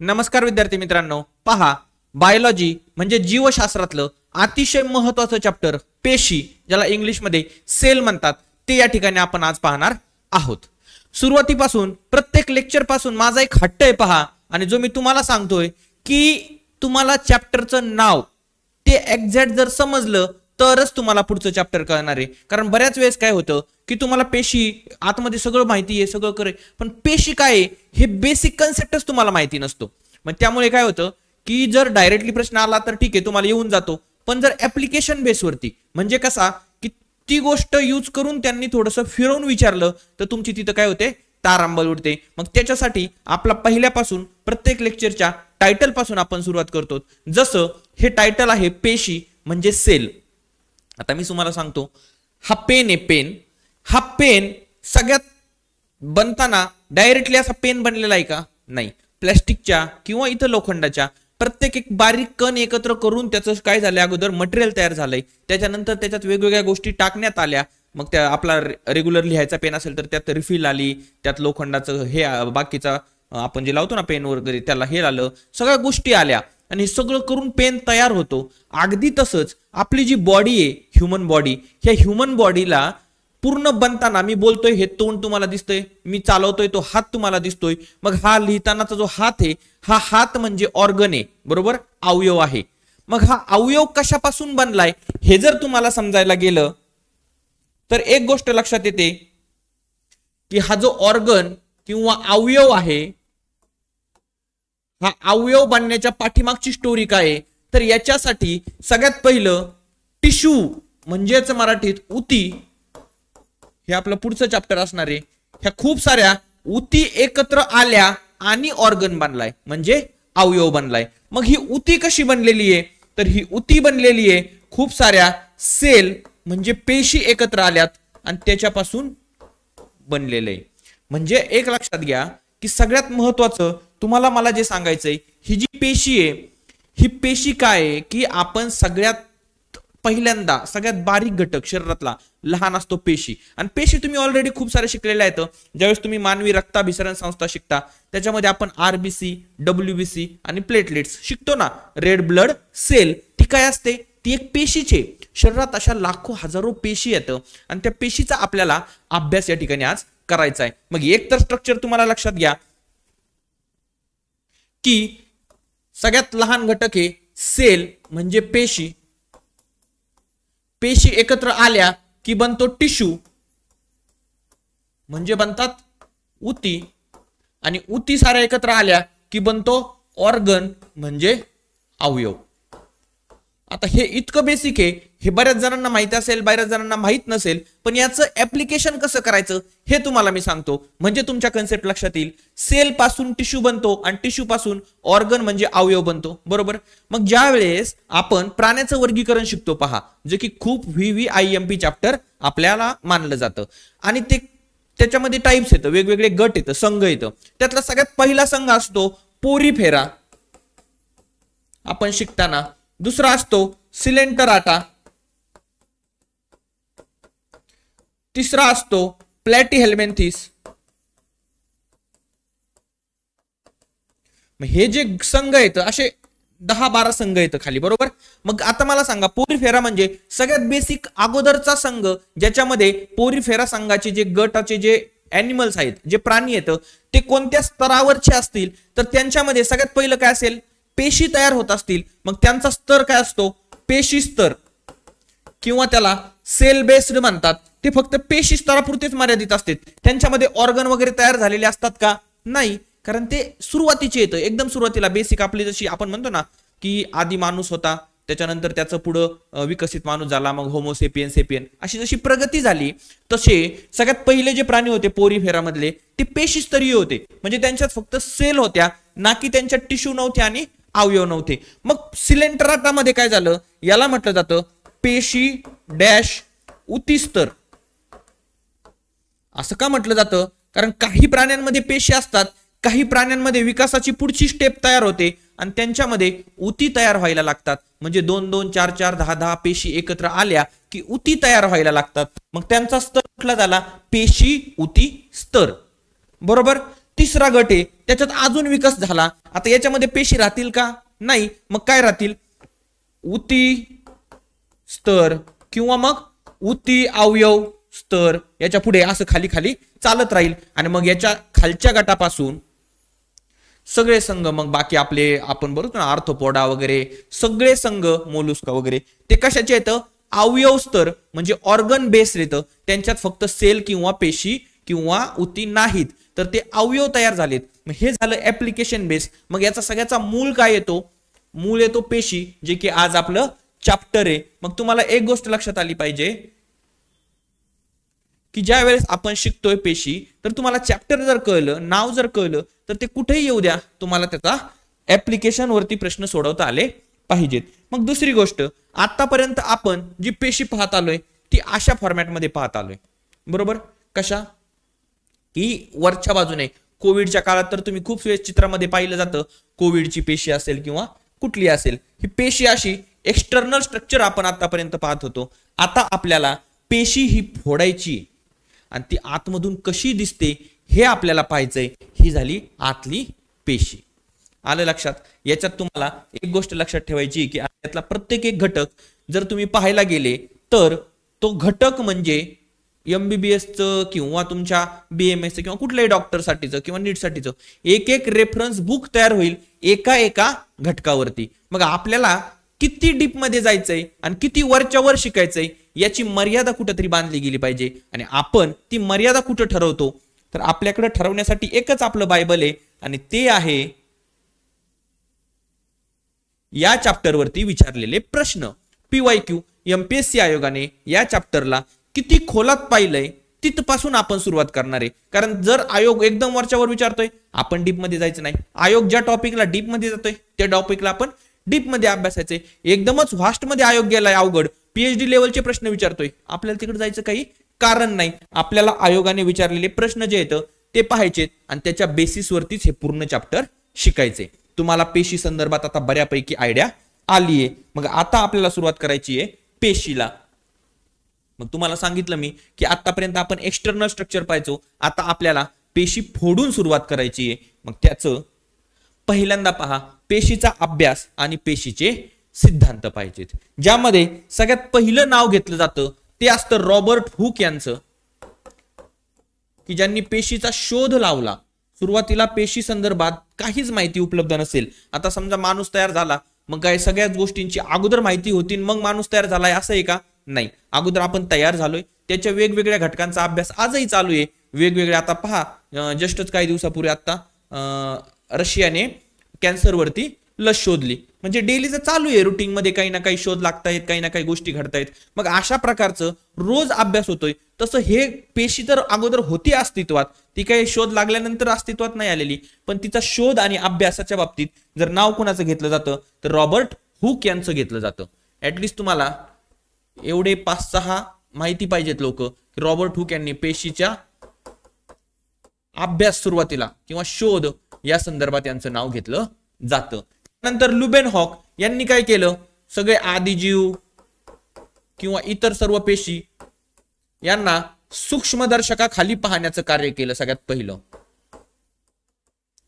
नमस्कार विद्यार्थी मित्रांनो, पहा बायोलॉजी म्हणजे जीवशास्त्रातलं अतिशय महत्त्वाचं चॅप्टर पेशी, ज्याला इंग्लिशमध्ये सेल म्हणतात, ते या ठिकाणी आपण आज पाहणार आहोत. सुरुवातीपासून प्रत्येक लेक्चर पासून माझा एक हट्ट आहे पहा, आणि जो मी तुम्हाला सांगतोय की तुम्हाला चॅप्टरचं नाव ते एक्झॅक्ट जर समजलं तरच तुम्हाला पुढचं चॅप्टर कळणार आहे. कारण बऱ्याच वेळेस काय होतं की तुम्हाला पेशी आतमध्ये सगळं माहिती आहे, सगळं करे, पण पेशी काय आहे हे बेसिक कन्सेप्टच तुम्हाला माहिती नसतो. मग त्यामुळे काय होतं की जर डायरेक्टली प्रश्न आला तर ठीक आहे, तुम्हाला येऊन जातो, पण जर ऍप्लिकेशन बेसवरती म्हणजे कसा की ती गोष्ट यूज करून त्यांनी थोडंसं फिरवून विचारलं तर तुमची तिथं काय होते, तारांबळ उडते. मग त्याच्यासाठी आपला पहिल्यापासून प्रत्येक लेक्चरच्या टायटल पासून आपण सुरुवात करतो. जसं हे टायटल आहे पेशी म्हणजे सेल. आता मी तुम्हाला सांगतो, हा पेन आहे, पेन. हा पेन सगळ्यात बनताना डायरेक्टली असा पेन बनलेला आहे का? नाही. प्लॅस्टिकच्या किंवा इथं लोखंडाच्या प्रत्येक एक बारीक कण एकत्र करून त्याचं काय झालं, अगोदर मटेरियल तयार झालंय, त्याच्यानंतर त्याच्यात वेगवेगळ्या गोष्टी टाकण्यात आल्या. मग त्या आपला रेग्युलर लिहायचा पेन असेल तर त्यात रिफिल आली, त्यात लोखंडाचं हे बाकीचा आपण जे लावतो ना पेन वगैरे त्याला हे आलं, सगळ्या गोष्टी आल्या आणि हे सगळं करून पेन तयार होतो. अगदी तसंच आपली जी बॉडी आहे, ह्युमन बॉडी, ह्या ह्युमन बॉडीला पूर्ण बनताना मी बोलतोय हे तोंड तुम्हाला दिसतोय, मी चालवतोय तो हात तुम्हाला दिसतोय, मग हा लिहितानाचा जो हात आहे, हा हात म्हणजे ऑर्गन आहे, बरोबर, अवयव आहे. मग हा अवयव कशापासून बनलाय हे जर तुम्हाला समजायला गेलं तर एक गोष्ट लक्षात येते की हा जो ऑर्गन किंवा अवयव आहे, हा अवयव बनण्याच्या पाठीमागची स्टोरी काय आहे, तर याच्यासाठी सगळ्यात पहिलं टिश्यू म्हणजेच मराठीत उती, हे आपलं पुढचं चॅप्टर असणार आहे. ह्या खूप साऱ्या उती एकत्र आल्या आणि ऑर्गन बनलाय म्हणजे अवयव बनलाय. मग ही उती कशी बनलेली आहे, तर ही उती बनलेली आहे खूप साऱ्या सेल म्हणजे पेशी एकत्र आल्यात आणि त्याच्यापासून बनलेलं आहे. म्हणजे एक लक्षात घ्या की सगळ्यात महत्वाचं तुम्हाला मला जे सांगायचंय, ही जी पेशी आहे, ही पेशी काय आहे की आपण सगळ्यात पहिल्यांदा सगळ्यात बारीक घटक शरीरातला लहान असतो पेशी. आणि पेशी तुम्ही ऑलरेडी खूप सारे शिकलेले आहेत. ज्यावेळेस तुम्ही मानवी रक्ताभिसरण संस्था शिकता त्याच्यामध्ये आपण आरबीसी, डब्ल्यूबीसी आणि प्लेटलेट्स शिकतो ना, रेड ब्लड सेल, ती काय असते, ती एक पेशीचे. शरीरात अशा लाखो हजारो पेशी येतं आणि त्या पेशीचा आपल्याला अभ्यास या ठिकाणी आज करायचा आहे. मग एक तर स्ट्रक्चर तुम्हाला लक्षात घ्या की सगळ्यात लहान घटक आहे सेल म्हणजे पेशी. पेशी एकत्र आल्या की बनतो टिश्यू म्हणजे बनतात उती, आणि उती साऱ्या एकत्र आल्या की बनतो ऑर्गन म्हणजे अवयव. आता हे इतकं बेसिक आहे, हे बऱ्याच जणांना माहित असेल, बऱ्याच जणांना माहित नसेल, पण याचं ऍप्लिकेशन कसं करायचं हे तुम्हाला मी सांगतो, म्हणजे तुमच्या कन्सेप्ट लक्षात येईल. सेल पासून टिश्यू बनतो आणि टिश्यू पासून ऑर्गन म्हणजे अवयव बनतो, बरोबर. मग ज्या वेळेस आपण प्राण्याचं वर्गीकरण शिकतो पहा, जे की खूप VVIMP चॅप्टर आपल्याला मानलं जातं, आणि ते त्याच्यामध्ये टाइप्स येतं, वेगवेगळे गट येतं, संघ येतं. त्यातला सगळ्यात पहिला संघ असतो पोरीफेरा आपण शिकताना, दुसरा असतो सिलेंटराटा, तिसरा असतो प्लॅटीहेल्मिन्थेस. हे जे संघ आहेत असे 10-12 संघ येतं खाली, बरोबर. मग आता मला सांगा, पोरीफेरा म्हणजे सगळ्यात बेसिक अगोदरचा संघ, ज्याच्यामध्ये पोरीफेरा संघाचे जे गटाचे जे ॲनिमल्स आहेत, जे प्राणी आहेत, ते कोणत्या स्तरावरचे असतील तर त्यांच्यामध्ये सगळ्यात पहिलं काय असेल, पेशी तयार होत असतील. मग त्यांचा स्तर काय असतो, पेशी स्तर, किंवा त्याला सेल बेस्ड म्हणतात. ते फक्त पेशी स्तरापुरतेच मर्यादित असतात. त्यांच्यामध्ये ऑर्गन वगैरे तयार झालेले असतात का? नाही, कारण ते सुरुवातीचे येतं, एकदम सुरुवातीला बेसिक. आपली जशी आपण म्हणतो ना की आधी माणूस होता, त्याच्यानंतर त्याचं पुढं विकसित माणूस झाला, मग होमोसेपियन, सेपियन, अशी जशी प्रगती झाली तसे सगळ्यात पहिले जे प्राणी होते पोरीफेरा मधले ते पेशी स्तरीय होते. म्हणजे त्यांच्यात फक्त सेल होत्या, ना की त्यांच्यात टिश्यू नव्हते आणि अवयव नव्हते. मग सिलेंटराटामध्ये काय झालं, याला म्हटलं जातं पेशी डॅश उती स्तर. असं का म्हटलं जातं, कारण काही प्राण्यांमध्ये पेशी असतात, काही प्राण्यांमध्ये विकासाची पुढची स्टेप तयार होते आणि त्यांच्यामध्ये उती तयार व्हायला लागतात. म्हणजे 2-2, 4-4, 10-10 पेशी एकत्र आल्या की उती तयार व्हायला लागतात. मग त्यांचा स्तर कुठला झाला, पेशी उती स्तर, बरोबर. तिसरा गट आहे त्याच्यात अजून विकास झाला. आता याच्यामध्ये पेशी राहतील का? नाही. मग काय राहतील? उती स्तर किंवा मग उती अवयव स्तर, याच्या पुढे असं खाली खाली चालत राहील. आणि मग याच्या खालच्या गटापासून सगळे संघ, मग बाकी आपले आपण बरोबर ना आर्थ्रोपोडा वगैरे सगळे संघ, मोलुस्का वगैरे, ते कशाचे येतं? अवयव स्तर म्हणजे ऑर्गन बेस्ड येतं. त्यांच्यात फक्त सेल किंवा पेशी किंवा उती नाहीत, तर ते अवयव तयार झालेत. मग हे झालं ऍप्लिकेशन बेस. मग याचा सगळ्याचा मूळ काय येतो? मूळ येतो पेशी, जे की आज आपलं चॅप्टर आहे. मग तुम्हाला एक गोष्ट लक्षात आली पाहिजे की ज्या वेळेस आपण शिकतोय पेशी, तर तुम्हाला चॅप्टर जर कळलं, नाव जर कळलं, तर ते कुठेही येऊ द्या, तुम्हाला त्याचा ऍप्लिकेशन वरती प्रश्न सोडवता आले पाहिजेत. मग दुसरी गोष्ट, आतापर्यंत आपण जी पेशी पाहत आलोय ती अशा फॉर्मॅटमध्ये पाहत आलोय, बरोबर? कशा की वरच्या बाजूने कोविडच्या काळात तर तुम्ही खूप वेळेस चित्रामध्ये पाहिलं जातं, कोविडची पेशी असेल किंवा कुठली असेल, ही पेशी अशी एक्सटर्नल स्ट्रक्चर आपण आतापर्यंत पाहत होतो. आता आपल्याला पेशी ही फोडायची आणि ती आतमधून कशी दिसते हे आपल्याला पाहायचंय. ही झाली आतली पेशी. आलं लक्षात? याच्यात तुम्हाला एक गोष्ट लक्षात ठेवायची की यातला प्रत्येक एक घटक जर तुम्ही पाहायला गेले तर तो घटक म्हणजे MBBSचं किंवा तुमच्या BMSचं किंवा कुठल्याही डॉक्टरसाठीचं किंवा नीटसाठीचं एक एक रेफरन्स बुक तयार होईल एका एका घटकावरती. मग आपल्याला किती डीप मध्ये जायचंय आणि किती वरच्या वर शिकायचंय याची मर्यादा कुठेतरी बांधली गेली पाहिजे. आणि आपण ती मर्यादा कुठं ठरवतो? तर आपल्याकडे ठरवण्यासाठी एकच आपलं बायबल आहे आणि ते आहे या चॅप्टर वरती विचारलेले प्रश्न. PYQ MPSC आयोगाने या चॅप्टरला किती खोलात पाहिलंय तिथपासून आपण सुरुवात करणार आहे. कारण जर आयोग एकदम वरच्यावर विचारतोय, आपण डीप मध्ये जायचं नाही. आयोग ज्या टॉपिकला डीप मध्ये जातोय त्या टॉपिकला आपण डीप मध्ये अभ्यासायचे. एकदमच व्हास्ट मध्ये आयोग गेलाय अवघड, PhD लेवलचे प्रश्न विचारतोय, आपल्याला तिकडे जायचं काही कारण नाही. आपल्याला आयोगाने विचारलेले प्रश्न जे येतं ते पाहायचे आणि त्याच्या बेसिसवरतीच हे पूर्ण चॅप्टर शिकायचे. तुम्हाला पेशी संदर्भात आता बऱ्यापैकी आयडिया आलीये. मग आता आपल्याला सुरुवात करायची आहे पेशीला. मग तुम्हाला सांगितलं मी की आतापर्यंत आपण एक्सटर्नल स्ट्रक्चर पाहायचो, आता आपल्याला पेशी फोडून सुरुवात करायची आहे. मग त्याचं पहिल्यांदा पहा, पेशीचा अभ्यास आणि पेशीचे सिद्धांत पाहिजेत. ज्यामध्ये सगळ्यात पहिलं नाव घेतलं जातं ते असतं रॉबर्ट हुक यांचं, की ज्यांनी पेशीचा शोध लावला. सुरुवातीला पेशी संदर्भात काहीच माहिती उपलब्ध नसेल. आता समजा माणूस तयार झाला, मग काय सगळ्याच गोष्टींची अगोदर माहिती होती मग माणूस तयार झालाय असं आहे का? नाही. अगोदर आपण तयार झालोय, त्याच्या वेगवेगळ्या घटकांचा अभ्यास आजही चालू आहे. वेगवेगळे आता पहा, जस्टच काही दिवसापूर्वी आता रशियाने कॅन्सरवरती लस शोधली. म्हणजे डेलीचं चालू आहे, रुटीन मध्ये काही ना काही शोध लागतायत, काही ना काही गोष्टी घडतायत. मग अशा प्रकारचं रोज अभ्यास होतोय. तसं हे पेशी तर अगोदर होती अस्तित्वात, ती काही शोध लागल्यानंतर अस्तित्वात नाही आलेली, पण तिचा शोध आणि अभ्यासाच्या बाबतीत जर नाव कोणाचं घेतलं जातं तर रॉबर्ट हुक यांचं घेतलं जातं. ऍटलिस्ट तुम्हाला एवढे 5-6 माहिती पाहिजेत लोक की रॉबर्ट हुक यांनी पेशीच्या अभ्यास सुरुवातीला किंवा शोध या संदर्भात यांचं नाव घेतलं जातं. नंतर लुबेनहॉक यांनी काय केलं, सगळे आदिजीव किंवा इतर सर्व पेशी यांना सूक्ष्मदर्शकाखाली पाहण्याचं कार्य केलं सगळ्यात पहिलं,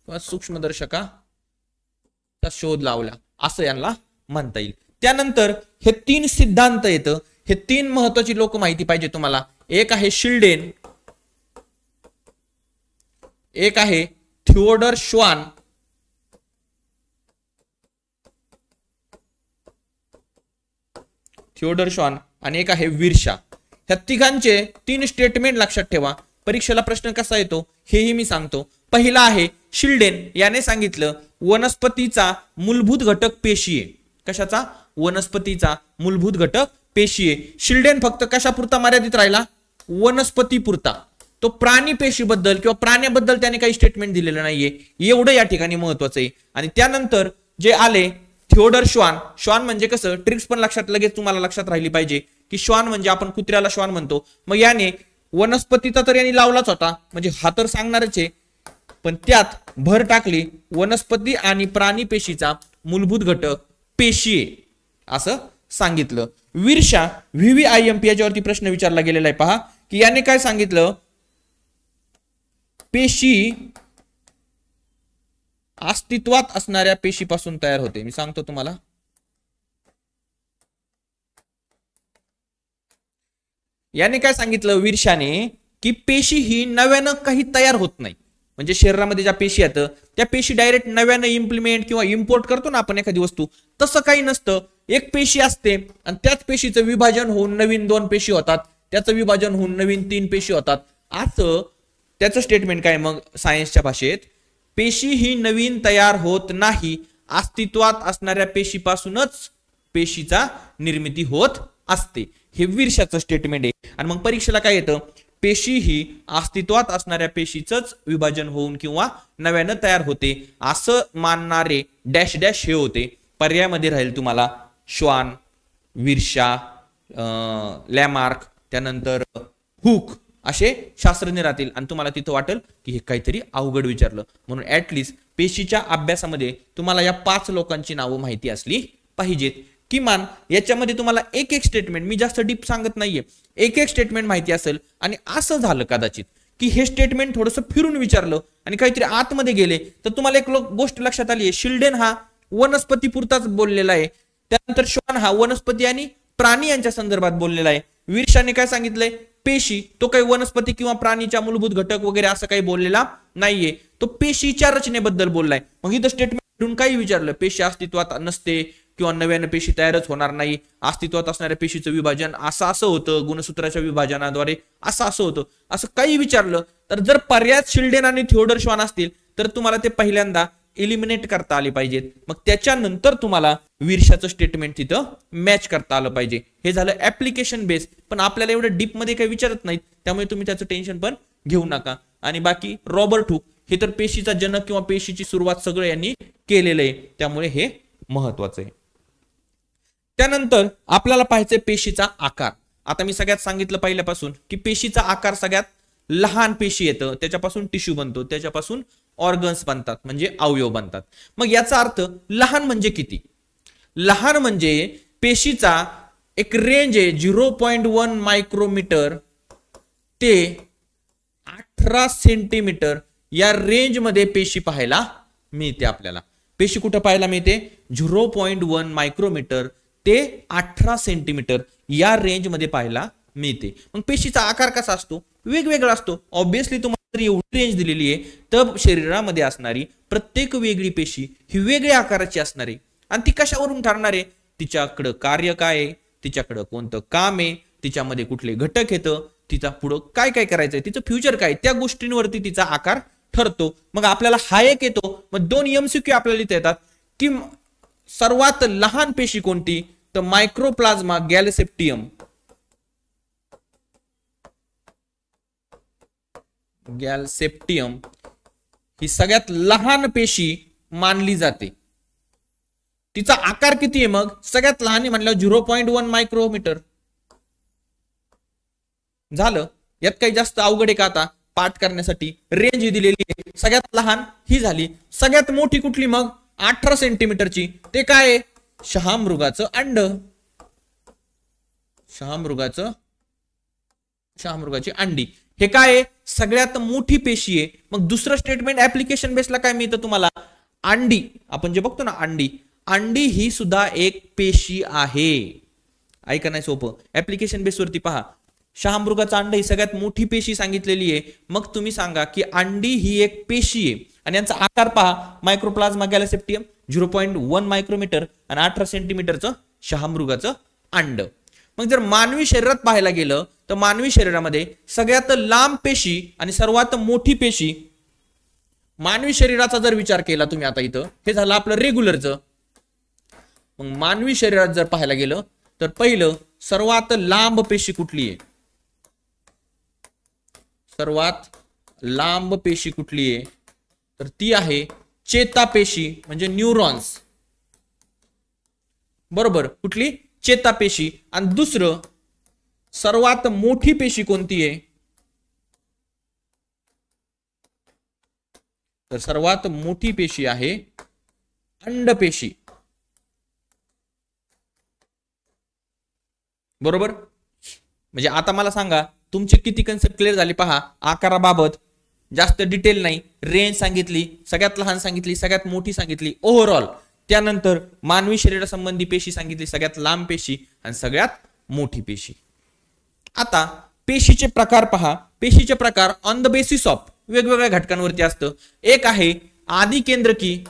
किंवा सूक्ष्मदर्शकाचा शोध लावला असं यांना म्हणता येईल. त्यानंतर हे 3 सिद्धांत येतं. हे 3 महत्वाची लोक माहिती पाहिजे तुम्हाला. एक आहे शिल्डेन, एक आहे थिओडर श्वान, आणि एक आहे विरशा. ह्या तिघांचे 3 स्टेटमेंट लक्षात ठेवा. परीक्षेला प्रश्न कसा येतो हेही मी सांगतो. पहिला आहे शिल्डेन याने सांगितलं वनस्पतीचा मूलभूत घटक पेशी आहे. कशाचा? वनस्पतीचा मूलभूत घटक पेशी आहे. शिल्डेन फक्त कशापुरता मर्यादित राहिला? वनस्पतीपुरता. तो प्राणी पेशीबद्दल किंवा प्राण्याबद्दल त्याने काही स्टेटमेंट दिलेलं नाहीये, एवढं या ठिकाणी महत्वाचं आहे. आणि त्यानंतर जे आले थिओडर श्वान. श्वान म्हणजे कसं, ट्रिक्स पण लक्षात लगेच तुम्हाला लक्षात राहिली पाहिजे की श्वान म्हणजे आपण कुत्र्याला श्वान म्हणतो. मग याने वनस्पतीचा तर यांनी लावलाच होता, म्हणजे हा तर सांगणारच आहे, पण त्यात भर टाकली वनस्पती आणि प्राणी पेशीचा मूलभूत घटक पेशी आहे असं सांगितलं. विरशा VVIMP याच्यावरती प्रश्न विचारला गेलेला आहे. पहा की याने काय सांगितलं, पेशी अस्तित्वात असणाऱ्या पेशीपासून तयार होते. मी सांगतो तुम्हाला. याने काय सांगितलं विरशाने, की पेशी ही नव्यानं काही तयार होत नाही. म्हणजे शरीरामध्ये ज्या पेशी आहेत त्या पेशी डायरेक्ट नव्यानं इम्प्लिमेंट किंवा इम्पोर्ट करतो ना आपण एखादी वस्तू, तसं काही नसतं. एक पेशी असते आणि त्याच पेशीचं विभाजन होऊन नवीन 2 पेशी होतात, त्याचं विभाजन होऊन नवीन 3 पेशी होतात. असं त्याचं स्टेटमेंट काय मग सायन्सच्या भाषेत, पेशी ही नवीन तयार होत नाही, अस्तित्वात असणाऱ्या पेशीपासूनच पेशीचा निर्मिती होत असते. हे विरशाचं स्टेटमेंट आहे. आणि मग परीक्षेला काय येतं, पेशी ही अस्तित्वात असणाऱ्या पेशीचंच विभाजन होऊन किंवा नव्यानं तयार होते असं मानणारे डॅश डॅश हे होते. पर्यायामध्ये राहील तुम्हाला श्वान, विरशा, लॅमार्क, त्यानंतर हुक असे शास्त्रज्ञ राहतील. आणि तुम्हाला तिथं वाटेल की हे काहीतरी अवघड विचारलं, म्हणून ऍटलिस्ट पेशीच्या अभ्यासामध्ये तुम्हाला या 5 लोकांची नावं माहिती असली पाहिजेत. किमान याच्यामध्ये तुम्हाला एक एक स्टेटमेंट, मी जास्त डीप सांगत नाहीये, एक एक स्टेटमेंट माहिती असेल. आणि असं झालं कदाचित की हे स्टेटमेंट थोडंसं फिरून विचारलं आणि काहीतरी आतमध्ये गेले, तर तुम्हाला एक गोष्ट लक्षात आली आहे, शिल्डेन हा वनस्पती पुरताच बोललेला आहे, त्यानंतर श्वान हा वनस्पती आणि प्राणी यांच्या संदर्भात बोललेला आहे. विरशाने काय सांगितलंय, पेशी, तो काही वनस्पती किंवा प्राणीच्या मूलभूत घटक वगैरे असं काही बोललेला नाहीये, तो पेशीच्या रचनेबद्दल बोललाय. मग इथं स्टेटमेंट काही विचारलं, पेशी अस्तित्वात नसते किंवा नव्यानं पेशी तयारच होणार नाही, अस्तित्वात असणाऱ्या पेशीचं विभाजन असं होतं, गुणसूत्राच्या विभाजनाद्वारे असं होतं, असं काही विचारलं तर जर पर्याय शिल्डेन आणि थिओडर श्वान असतील तर तुम्हाला ते पहिल्यांदा एलिमिनेट करता आले पाहिजेत. मग त्याच्यानंतर तुम्हाला विरशाचं स्टेटमेंट तिथं मॅच करता आलं पाहिजे. हे झालं ऍप्लिकेशन बेस. पण आपल्याला एवढं डीप मध्ये काही विचारत नाहीत, त्यामुळे तुम्ही त्याचं टेन्शन पण घेऊ नका. आणि बाकी रॉबर्ट हुक हे तर पेशीचा जनक किंवा पेशीची सुरुवात सगळं यांनी केलेलं आहे, त्यामुळे हे महत्वाचं आहे. त्यानंतर आपल्याला पाहायचंय पेशीचा आकार. आता मी सगळ्यात सांगितलं पहिल्यापासून की पेशीचा आकार सगळ्यात लहान पेशी येतं, त्याच्यापासून टिश्यू बनतो, त्याच्यापासून ऑर्गन्स बनतात म्हणजे अवयव बनतात. मग याचा अर्थ लहान म्हणजे किती? लहान म्हणजे पेशीचा एक रेंज आहे 0.1 मायक्रोमीटर ते 18 सेंटीमीटर या रेंज मध्ये पेशी पाहायला मिळते. आपल्याला पेशी कुठं पाहायला मिळते? 0.1 मायक्रोमीटर ते 18 सेंटीमीटर या रेंज मध्ये पाहायला मिळते. मग पेशीचा आकार कसा असतो? वेगवेगळा असतो. ऑब्विसली तुम्हाला एवढी रेंज दिलेली आहे तर शरीरामध्ये असणारी प्रत्येक वेगळी पेशी ही वेगळ्या आकाराची असणार आहे. आणि ती कशावरून ठरणार आहे? तिच्याकडं कार्य काय आहे, तिच्याकडं कोणतं काम आहे, तिच्यामध्ये कुठले घटक येतं, तिचा पुढं काय काय करायचंय, तिचं फ्युचर काय, त्या गोष्टींवरती तिचा आकार ठरतो. मग आपल्याला हा एक येतो. मग 2 MCQ आपल्याला इथे येतात की सर्वात लहान पेशी कोणती? तर मायक्रोप्लाझ्मा गॅलसेप्टियम. गॅलसेप्टियम ही सगळ्यात लहान पेशी मानली जाते. तिचा आकार किती आहे? मग सगळ्यात लहान आहे म्हणल्यावर 0.1 मायक्रोमीटर झालं. यात काही जास्त अवघड आहे का? आता पाठ करण्यासाठी रेंज ही दिलेली आहे, सगळ्यात लहान ही झाली. सगळ्यात मोठी कुठली? मग 18 सेंटीमीटरची. ते काय आहे? शहामृगाचं अंड. शहामृगाची अंडी. हे काय आहे? सगळ्यात मोठी पेशी आहे. मग दुसरं स्टेटमेंट ऍप्लिकेशन बेसला काय मिळतं तुम्हाला? अंडी. आपण जे बघतो ना अंडी ही सुद्धा एक पेशी आहे. ऐका नाही सोपं. ऍप्लिकेशन बेसवरती पहा, शहामृगाचं अंड ही सगळ्यात मोठी पेशी सांगितलेली आहे. मग तुम्ही सांगा की अंडी ही एक पेशी आहे आणि यांचा आकार पहा, मायक्रोप्लाझ्मा गॅलसेप्टियम 0.1 मायक्रोमीटर आणि 18 सेंटीमीटरचं शहामृगाचं अंड. मग जर मानवी शरीरात पाहायला गेलं तर मानवी शरीरामध्ये सगळ्यात लांब पेशी आणि सर्वात मोठी पेशी, मानवी शरीराचा जर विचार केला तुम्ही, आता इथं हे झालं आपलं रेग्युलरचं. मग मानवी शरीरात जर पाहायला गेलं तर पहिलं सर्वात लांब पेशी कुठली आहे? सर्वात लांब पेशी कुठली आहे? तर ती आहे चेतापेशी म्हणजे न्यूरॉन्स. बरोबर, कुठली? चेतापेशी. आणि दुसरं सर्वात मोठी पेशी कोणती आहे? तर सर्वात मोठी पेशी आहे अंडपेशी. बरोबर. म्हणजे आता मला सांगा तुमचे किती कन्सेप्ट क्लिअर झाले पहा आकाराबाबत. जास्त डिटेल नाही, रेंज सांगितली, सगळ्यात लहान सांगितली, सगळ्यात मोठी सांगितली ओव्हरऑल. त्यानंतर मानवी शरीरासंबंधी पेशी सांगितली, सगळ्यात लांब पेशी आणि सगळ्यात मोठी पेशी. आता पेशीचे प्रकार पहा. पेशीचे प्रकार ऑन द बेसिस ऑफ वेगवेगळ्या घटकांवरती असतं. एक आहे आदि केंद्रकी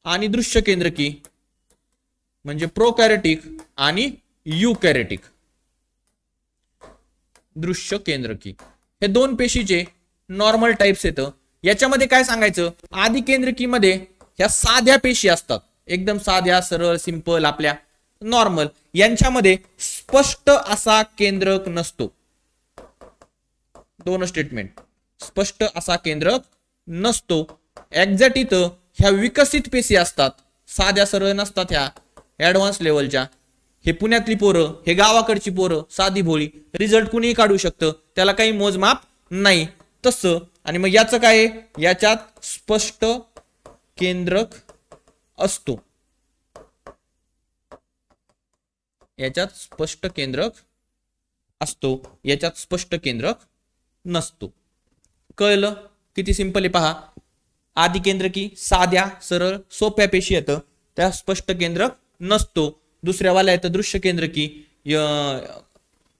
आणि दृश्य केंद्रकी, म्हणजे प्रोकॅरियोटिक आणि युकॅरियोटिक. दृश्य केंद्रकी हे दोन पेशीचे नॉर्मल टाइप्स येतं. याच्यामध्ये काय सांगायचं, आदि केंद्रकीमध्ये ह्या साध्या पेशी असतात, एकदम साध्या सरळ सिंपल आपल्या नॉर्मल. यांच्यामध्ये स्पष्ट असा केंद्रक नसतो. दोन स्टेटमेंट, स्पष्ट असा केंद्रक नसतो. एक्झॅक्ट इथं ह्या विकसित पेशी असतात, साध्या सरळ नसतात ह्या ऍडव्हान्स लेवलच्या. हे पुण्यातली पोरं, हे गावाकडची पोरं, साधी भोळी, रिझल्ट कुणीही काढू शकतं, त्याला काही मोजमाप नाही तसं. आणि मग याचं काय, याच्यात स्पष्ट केंद्रक असतो, याच्यात स्पष्ट केंद्रक असतो, याच्यात स्पष्ट केंद्रक नसतो. कळलं? किती सिंपल आहे पहा. आदि केंद्रकी साध्या सरळ सोप्या पेशी येतं, त्या स्पष्ट केंद्रक नसतो. दुसऱ्यावाला येतं दृश्य केंद्रकी,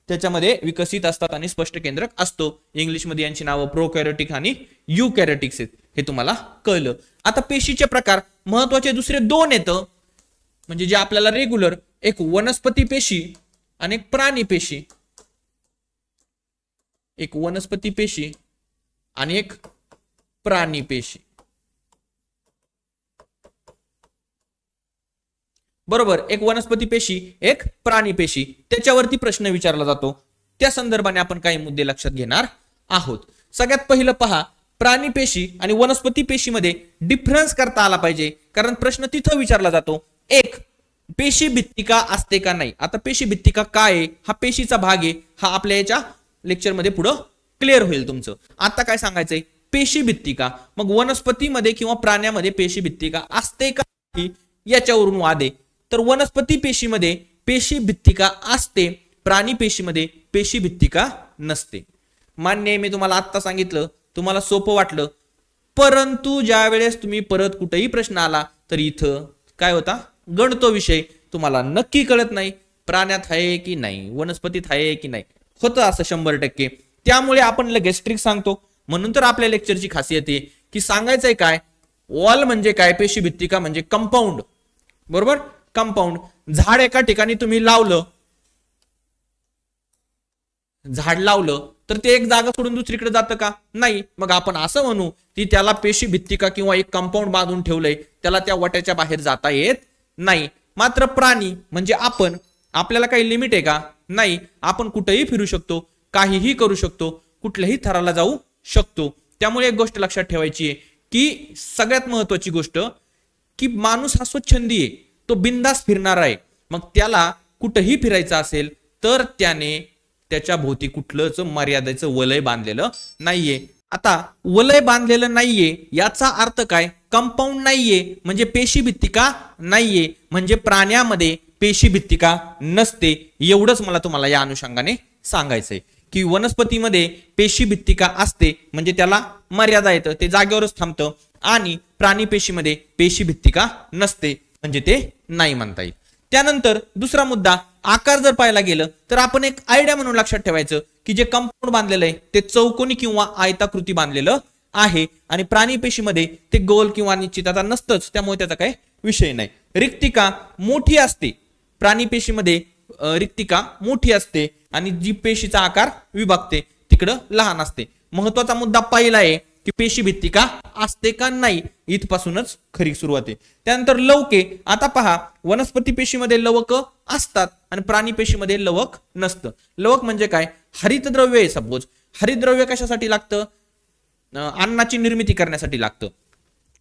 त्याच्यामध्ये विकसित असतात आणि स्पष्ट केंद्रक असतो. इंग्लिशमध्ये यांची नावं प्रोकॅरियोटिक आणि युकॅरियोटिक्स आहेत, हे तुम्हाला कळलं. आता पेशीचे प्रकार महत्वाचे दुसरे दोन येतं, म्हणजे जे आपल्याला रेग्युलर, एक वनस्पती पेशी आणि एक प्राणी पेशी. एक वनस्पती पेशी आणि एक प्राणी पेशी. बरोबर, एक वनस्पती पेशी, एक प्राणी पेशी. त्याच्यावरती प्रश्न विचारला जातो, त्या संदर्भाने आपण काही मुद्दे लक्षात घेणार आहोत. सगळ्यात पहिलं पहा, प्राणी पेशी आणि वनस्पती पेशीमध्ये डिफरन्स करता आला पाहिजे, कारण प्रश्न तिथं विचारला जातो. एक, पेशी भित्तिका असते का नाही. आता पेशी भित्तिका काय आहे, हा पेशीचा भाग आहे, हा आपल्या याच्या लेक्चरमध्ये पुढं क्लिअर होईल तुमचं. आता काय सांगायचंय, पेशी भित्तिका. मग वनस्पतीमध्ये किंवा प्राण्यामध्ये पेशी भित्तिका असते का, याच्यावरून वाद आहे. तर वनस्पती पेशीमध्ये पेशी भित्तिका असते, प्राणी पेशीमध्ये पेशी भित्तिका नसते. मान्य आहे, मी तुम्हाला आत्ता सांगितलं, तुम्हाला सोपं वाटलं. परंतु ज्या वेळेस तुम्ही परत कुठेही प्रश्न आला तर इथं काय होता, गणतो विषय तुम्हाला नक्की कळत नाही, प्राण्यात आहे की नाही, वनस्पतीत आहे की नाही, होतं असं 100%. त्यामुळे आपण लगेच ट्रिक सांगतो. म्हणून तर आपल्या लेक्चरची खासियत आहे की सांगायचंय काय, वॉल म्हणजे काय, पेशी भित्तिका म्हणजे कंपाऊंड. बरोबर, कंपाऊंड. झाड एका ठिकाणी तुम्ही लावलं, झाड लावलं तर ते एक जागा सोडून दुसरीकडे जातं का, नाही. मग आपण असं म्हणू की त्याला पेशी भित्तिका किंवा एक कंपाऊंड बांधून ठेवलंय, त्याला त्या वट्याच्या बाहेर जाता येत नाही. मात्र प्राणी म्हणजे आपण, आपल्याला काही लिमिट आहे का, नाही. आपण कुठेही फिरू शकतो, काहीही करू शकतो, कुठल्याही थराला जाऊ शकतो. त्यामुळे एक गोष्ट लक्षात ठेवायची आहे की सगळ्यात महत्वाची गोष्ट की माणूस हा स्वच्छंदी आहे, तो बिंदास फिरणार आहे. मग त्याला कुठेही फिरायचं असेल तर त्याने त्याच्या भोवती कुठलंच मर्यादेचं वलय बांधलेलं नाहीये. आता वलय बांधलेलं नाहीये याचा अर्थ काय, कंपाऊंड नाहीये म्हणजे पेशी भित्तिका नाहीये, म्हणजे प्राण्यामध्ये पेशी भित्तिका नसते. एवढंच मला तुम्हाला या अनुषंगाने सांगायचंय की वनस्पतीमध्ये पेशी भित्तिका असते म्हणजे त्याला मर्यादा येतं, ते जागेवरच थांबतं. आणि प्राणी पेशीमध्ये पेशी भित्तिका नसते म्हणजे ते नाही म्हणता येईल. त्यानंतर दुसरा मुद्दा, आकार जर पाहायला गेलं तर आपण एक आयडिया म्हणून लक्षात ठेवायचं की जे कंपाऊंड बांधलेलं आहे ते चौकोनी किंवा आयताकृती बांधलेलं आहे, आणि प्राणी पेशीमध्ये ते गोल किंवा निश्चित आता नसतंच, त्यामुळे त्याचा काही विषय नाही. रिक्तिका मोठी असते, प्राणी पेशीमध्ये रिक्तिका मोठी असते आणि जी पेशीचा आकार विभागते तिकडं लहान असते. महत्वाचा मुद्दा पहिला आहे की पेशी भित्तिका असते का नाही, इथपासूनच खरी सुरुवात आहे. त्यानंतर लवके. आता पहा, वनस्पती पेशीमध्ये लवक असतात आणि प्राणी पेशीमध्ये लवक नसतं. लवक म्हणजे काय, हरितद्रव्य आहे सपोज, हरितद्रव्य कशासाठी लागतं, अन्नाची निर्मिती करण्यासाठी लागतं.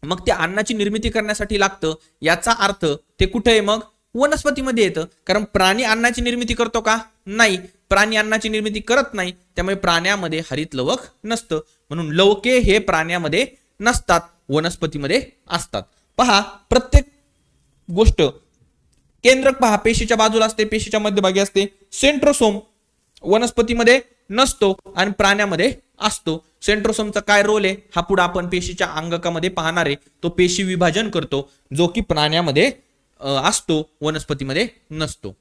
मग ते अन्नाची निर्मिती करण्यासाठी लागतं याचा अर्थ ते कुठे आहे, मग वनस्पतीमध्ये येतं. कारण प्राणी अन्नाची निर्मिती करतो का, नाही, प्राणी अन्नाची निर्मिती करत नाही, त्यामुळे प्राण्यामध्ये हरित लवक नसतं. म्हणून लवके हे प्राण्यामध्ये नसतात, वनस्पतीमध्ये असतात. पहा, प्रत्येक गोष्ट केंद्रक पहा, पेशीच्या बाजूला असते, पेशीच्या मध्यभागी असते. सेंट्रोसोम वनस्पतीमध्ये नसतो आणि प्राण्यामध्ये असतो. सेंट्रोसोमचा काय रोल आहे हा पुढे आपण पेशीच्या अंगकामध्ये पाहणार आहे. तो पेशी विभाजन करतो, जो की प्राण्यामध्ये असतो, वनस्पतीमध्ये नसतो.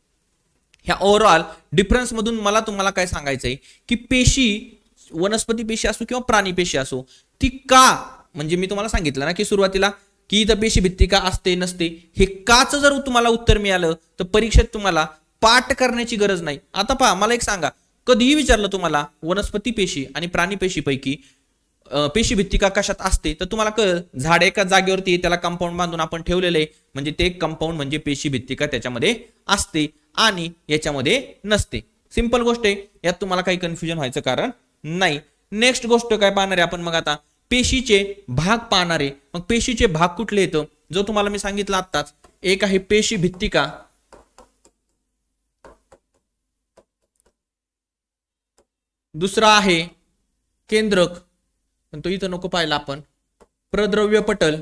ह्या ओव्हरऑल डिफरन्स मधून मला तुम्हाला काय सांगायचंय की पेशी, वनस्पती पेशी असो किंवा प्राणी पेशी असो, ती का, म्हणजे मी तुम्हाला सांगितलं ना की सुरुवातीला की इथं पेशी भित्तिका असते नसते, हे काच जर तुम्हाला उत्तर मिळालं तर परीक्षेत तुम्हाला पाठ करण्याची गरज नाही. आता पहा, मला एक सांगा, कधीही विचारलं तुम्हाला वनस्पती पेशी आणि प्राणी पेशीपैकी पेशी भित्तिका कशात असते, तर तुम्हाला कळलं झाड एका जागेवरती त्याला कंपाऊंड बांधून आपण ठेवलेलं आहे, म्हणजे ते कंपाऊंड म्हणजे पेशी भित्तिका त्याच्यामध्ये असते आणि याच्यामध्ये नसते. सिंपल गोष्ट आहे, यात तुम्हाला काही कन्फ्युजन व्हायचं कारण नाही. नेक्स्ट गोष्ट काय पाहणार आहे आपण, मग आता पेशीचे भाग पाहणार आहे. मग पेशीचे भाग कुठले येतं, जो तुम्हाला मी सांगितलं आत्ताच, एक आहे पेशी भित्तिका, दुसरा आहे केंद्रक, पण तो इथं नको पाहिला आपण, प्रद्रव्य पटल,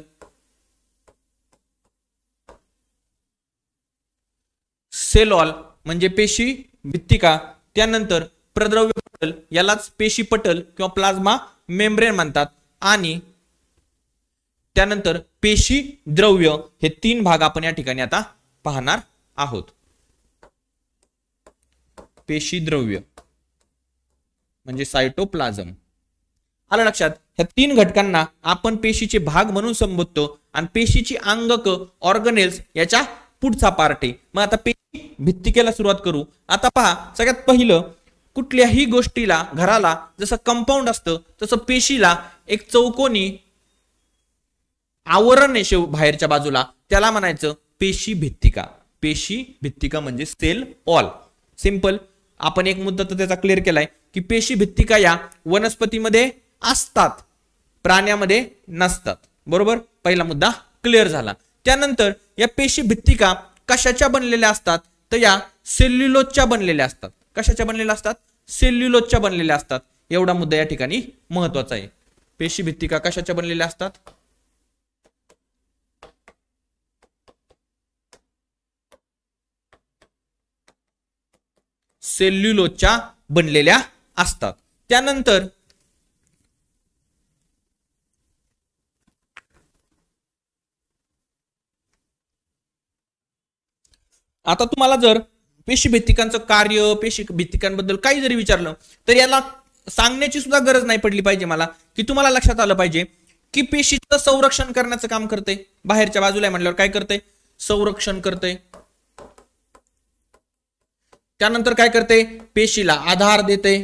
सेल वॉल म्हणजे पेशी भित्तिका, त्यानंतर प्रद्रव्य पटल, यालाच पेशी पटल किंवा प्लाझ्मा मेम्ब्रेन म्हणतात, आणि त्यानंतर पेशी द्रव्य. हे तीन भाग आपण या ठिकाणी आता पाहणार आहोत. पेशी द्रव्य म्हणजे सायटोप्लाझम. आलं लक्षात? ह्या तीन घटकांना आपण पेशीचे भाग म्हणून संबोधतो आणि पेशीची अंगक ऑर्गनेल्स याच्या पुढचा पार्ट आहे. मग आता पेशी भित्तिकेला सुरुवात करू. आता पहा, सगळ्यात पहिलं, कुठल्याही गोष्टीला, घराला जसं कंपाऊंड असतं तसं पेशीला एक चौकोनी आवरण आहे बाहेरच्या बाजूला, त्याला म्हणायचं पेशी भित्तिका. पेशी भित्तिका म्हणजे सेल वॉल. सिंपल. आपण एक मुद्दा तर त्याचा क्लिअर केलाय की पेशी भित्तिका या वनस्पतीमध्ये असतात, प्राण्यामध्ये नसतात. बरोबर, पहिला मुद्दा क्लिअर झाला. त्यानंतर या पेशी भित्तिका कशाच्या बनलेल्या असतात, तर या सेल्युलोजच्या बनलेल्या असतात. कशाच्या बनलेल्या असतात? सेल्युलोजच्या बनलेल्या असतात. एवढा मुद्दा या ठिकाणी महत्वाचा आहे. पेशी भित्तिका कशाच्या बनलेल्या असतात? सेल्युलोजच्या बनलेल्या असतात. त्यानंतर आता तुम्हाला जर पेशी भित्तिकांचं कार्य, पेशी भित्तिकांबद्दल काही जरी विचारलं तर याला सांगण्याची सुद्धा गरज नाही पडली पाहिजे मला, की तुम्हाला लक्षात आलं पाहिजे की पेशीचं संरक्षण करण्याचं काम करते. बाहेरच्या बाजूला म्हणल्यावर काय करते? संरक्षण करते. त्यानंतर काय करते? पेशीला आधार देते.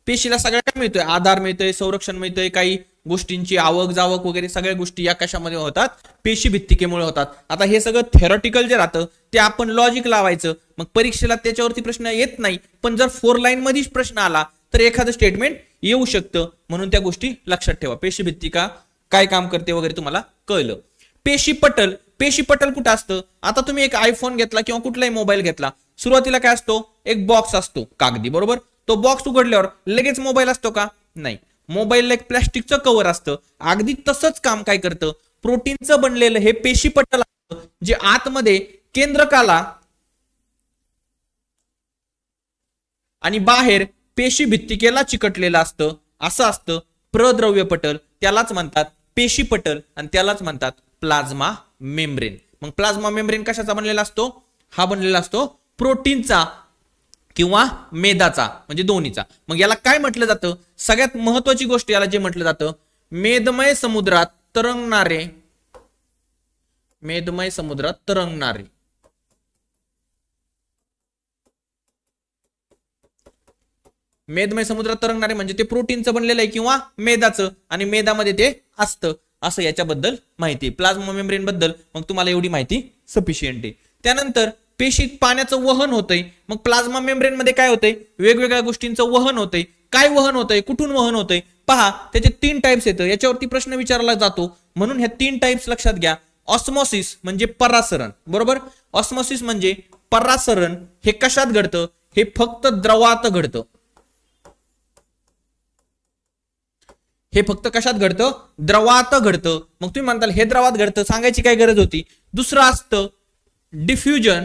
पेशीला सगळं काय मिळतोय? आधार मिळतोय, संरक्षण मिळतोय, काही गोष्टींची आवक जावक वगैरे सगळ्या गोष्टी या कशामध्ये होतात? पेशी भित्तिकेमुळे होतात. आता हे सगळं थेरॉटिकल जे राहतं ते आपण लॉजिक लावायचं, मग परीक्षेला त्याच्यावरती प्रश्न येत नाही. पण जर 4 लाईन मध्येच प्रश्न आला तर एखादं स्टेटमेंट येऊ शकतं, म्हणून त्या गोष्टी लक्षात ठेवा. पेशी भित्तिका काय काम करते वगैरे तुम्हाला कळलं. पेशी पटल, पेशी पटल कुठं असतं? आता तुम्ही एक आयफोन घेतला किंवा कुठलाही मोबाईल घेतला, सुरुवातीला काय असतो? एक बॉक्स असतो कागदी, बरोबर. तो बॉक्स उघडल्यावर लगेच मोबाईल असतो का? नाही. मोबाईलला एक प्लॅस्टिकचं कव्हर असतं. अगदी तसंच काम काय करतं? प्रोटीनचं बनलेलं हे पेशी पटल असतं, जे आतमध्ये केंद्रकाला आणि बाहेर पेशी भित्तिकेला चिकटलेलं असतं. असं असतं प्रद्रव्य पटल, त्यालाच म्हणतात पेशी पटल आणि त्यालाच म्हणतात प्लाझ्मा मेम्ब्रेन. मग प्लाझ्मा मेम्ब्रेन कशाचा बनलेला असतो? हा बनलेला असतो प्रोटीनचा किंवा मेदाचा, म्हणजे दोन्हीचा. मग याला काय म्हटलं जातं? सगळ्यात महत्वाची गोष्ट याला जे म्हटलं जातं, मेदमय समुद्रात तरंगणारे, मेदमय समुद्रात तरंगणारे. मेदमय समुद्रात तरंगणारे म्हणजे ते प्रोटीनचं बनलेलं आहे किंवा मेदाचं, आणि मेदामध्ये ते असतं, असं याच्याबद्दल माहिती. प्लाझ्मा मेम्ब्रेन बद्दल मग तुम्हाला एवढी माहिती सफिशियंट आहे. त्यानंतर पेशीत पाण्याचं वहन होतंय. मग प्लाझ्मा मेम्ब्रेन मध्ये काय होतंय? वेगवेगळ्या गोष्टींचं वहन होतंय. काय वहन होतंय? कुठून वहन होतंय? पहा, त्याचे 3 टाइप्स येतं. याच्यावरती प्रश्न विचारला जातो, म्हणून ह्या 3 टाइप्स लक्षात घ्या. ऑस्मोसिस म्हणजे परासरण, बरोबर. ऑस्मोसिस म्हणजे परासरण. हे कशात घडतं? हे फक्त द्रवात घडतं. हे फक्त कशात घडतं? द्रवात घडतं. मग तुम्ही म्हणताल हे द्रवात घडतं, सांगायची काय गरज होती? दुसरं असतं डिफ्युजन.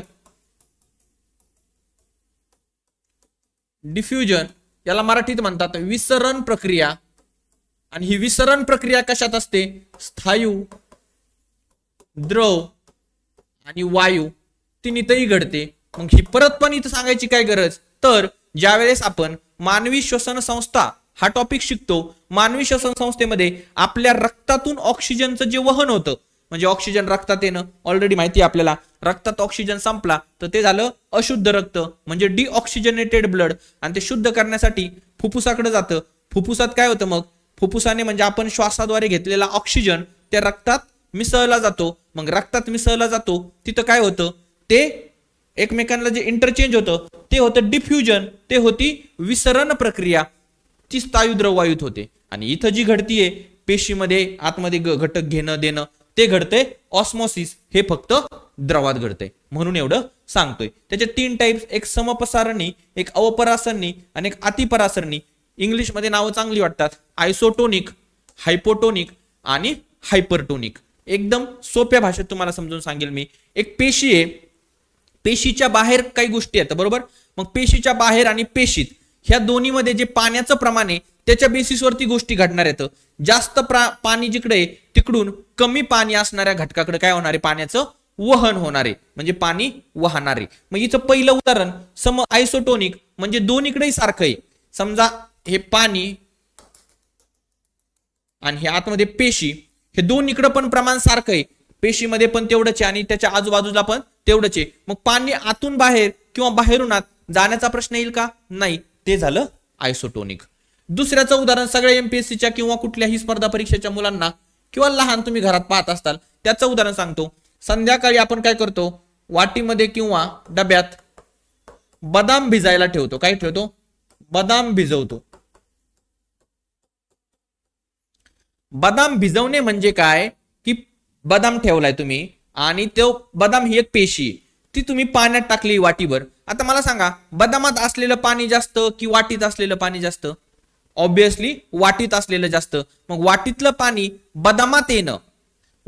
डिफ्युजन याला मराठीत म्हणतात विसरण प्रक्रिया. आणि ही विसरण प्रक्रिया कशात असते? स्थायू, द्रव आणि वायू तिन्हीतही घडते. मग ही परत पण इथं सांगायची काय गरज? तर ज्यावेळेस आपण मानवी श्वसन संस्था हा टॉपिक शिकतो, मानवी श्वसन संस्थेमध्ये आपल्या रक्तातून ऑक्सिजनचं जे वहन होतं, म्हणजे ऑक्सिजन रक्तात येणं ऑलरेडी माहिती आहे आपल्याला, रक्तात ऑक्सिजन संपला तर ते झालं अशुद्ध रक्त म्हणजे डिऑक्सिजनेटेड ब्लड, आणि ते शुद्ध करण्यासाठी फुफ्फुसाकडे जातं. फुफ्फुसात काय होतं? मग फुफ्फुसाने म्हणजे आपण श्वासाद्वारे घेतलेला ऑक्सिजन त्या रक्तात मिसळला जातो. मग रक्तात मिसळला जातो तिथं काय होतं? ते एकमेकांना जे इंटरचेंज होतं ते होतं डिफ्युजन, ते होती विसरण प्रक्रिया, ती स्थायूद्रव वायूत होते. आणि इथं जी घडतीये पेशीमध्ये आतमध्ये घटक घेणं देणं ते घडतंय ऑस्मोसिस, हे फक्त द्रवात घडतंय. म्हणून एवढं सांगतोय. त्याचे 3 टाइप्स, एक समपसारणी, एक अवपरासरणी आणि एक अतिपरासरणी. इंग्लिशमध्ये नावं चांगली वाटतात, आयसोटोनिक, हायपोटोनिक आणि हायपरटोनिक. एकदम सोप्या भाषेत तुम्हाला समजून सांगेल मी. एक पेशी आहे, पेशीच्या बाहेर काही गोष्टी आहेत बरोबर. मग पेशीच्या बाहेर आणि पेशीत ह्या दोन्हीमध्ये जे पाण्याचं प्रमाण आहे त्याच्या बेसिसवरती गोष्टी घडणार आहेत. जास्त पाणी जिकडे आहे तिकडून कमी पाणी असणाऱ्या घटकाकडे काय होणार आहे? पाण्याचं वहन होणार आहे, म्हणजे पाणी वाहणार आहे. मग इथं पहिलं उदाहरण सम आयसोटोनिक म्हणजे दोन्हीकडेही सारखं आहे. समजा हे पाणी आणि हे आतमध्ये पेशी, हे दोन्हीकडे पण प्रमाण सारखं आहे. पेशीमध्ये पण तेवढंच आहे आणि त्याच्या आजूबाजूला पण तेवढंच आहे. मग पाणी आतून बाहेर किंवा बाहेरून आत जाण्याचा प्रश्न येईल का? नाही. ते झालं आयसोटोनिक. दुसऱ्याचं उदाहरण सगळ्या एमपीएससीच्या किंवा कुठल्याही स्पर्धा परीक्षेच्या मुलांना किंवा लहान तुम्ही घरात पाहत असताल त्याचं उदाहरण सांगतो. संध्याकाळी आपण काय करतो? वाटीमध्ये किंवा डब्यात बदाम भिजायला ठेवतो. काय ठेवतो? बदाम भिजवतो. बदाम भिजवणे म्हणजे काय? की बदाम ठेवलाय तुम्ही आणि तो बदाम ही एक पेशी, ती तुम्ही पाण्यात टाकली वाटीभर. आता मला सांगा, बदामात असलेलं पाणी जास्त की वाटीत असलेलं पाणी जास्त? ऑब्विसली वाटीत असलेलं जास्त. मग वाटीतलं पाणी बदामात येणं,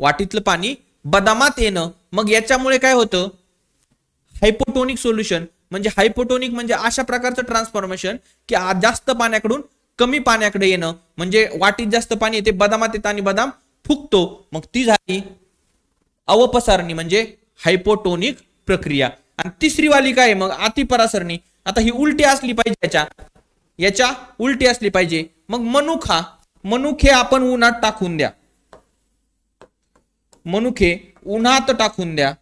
वाटीतलं पाणी बदामात येणं, मग याच्यामुळे काय होतं? Hypotonic solution. म्हणजे हायपोटोनिक म्हणजे अशा प्रकारचं ट्रान्सफॉर्मेशन की जास्त पाण्याकडून कमी पाण्याकडे येणं, म्हणजे वाटीत जास्त पाणी येते बदामात येतं आणि बदाम फुगतो. मग ती झाली अवपसारणी म्हणजे हायपोटोनिक प्रक्रिया. आणि तिसरी वाली काय मग? अतिपरासरणी. आता ही उलटी असली पाहिजे, याच्या उलटी असली पाहिजे. मग मनुखे आपण उन्हात टाकून द्या, मनुखे उन्हात टाकून द्या.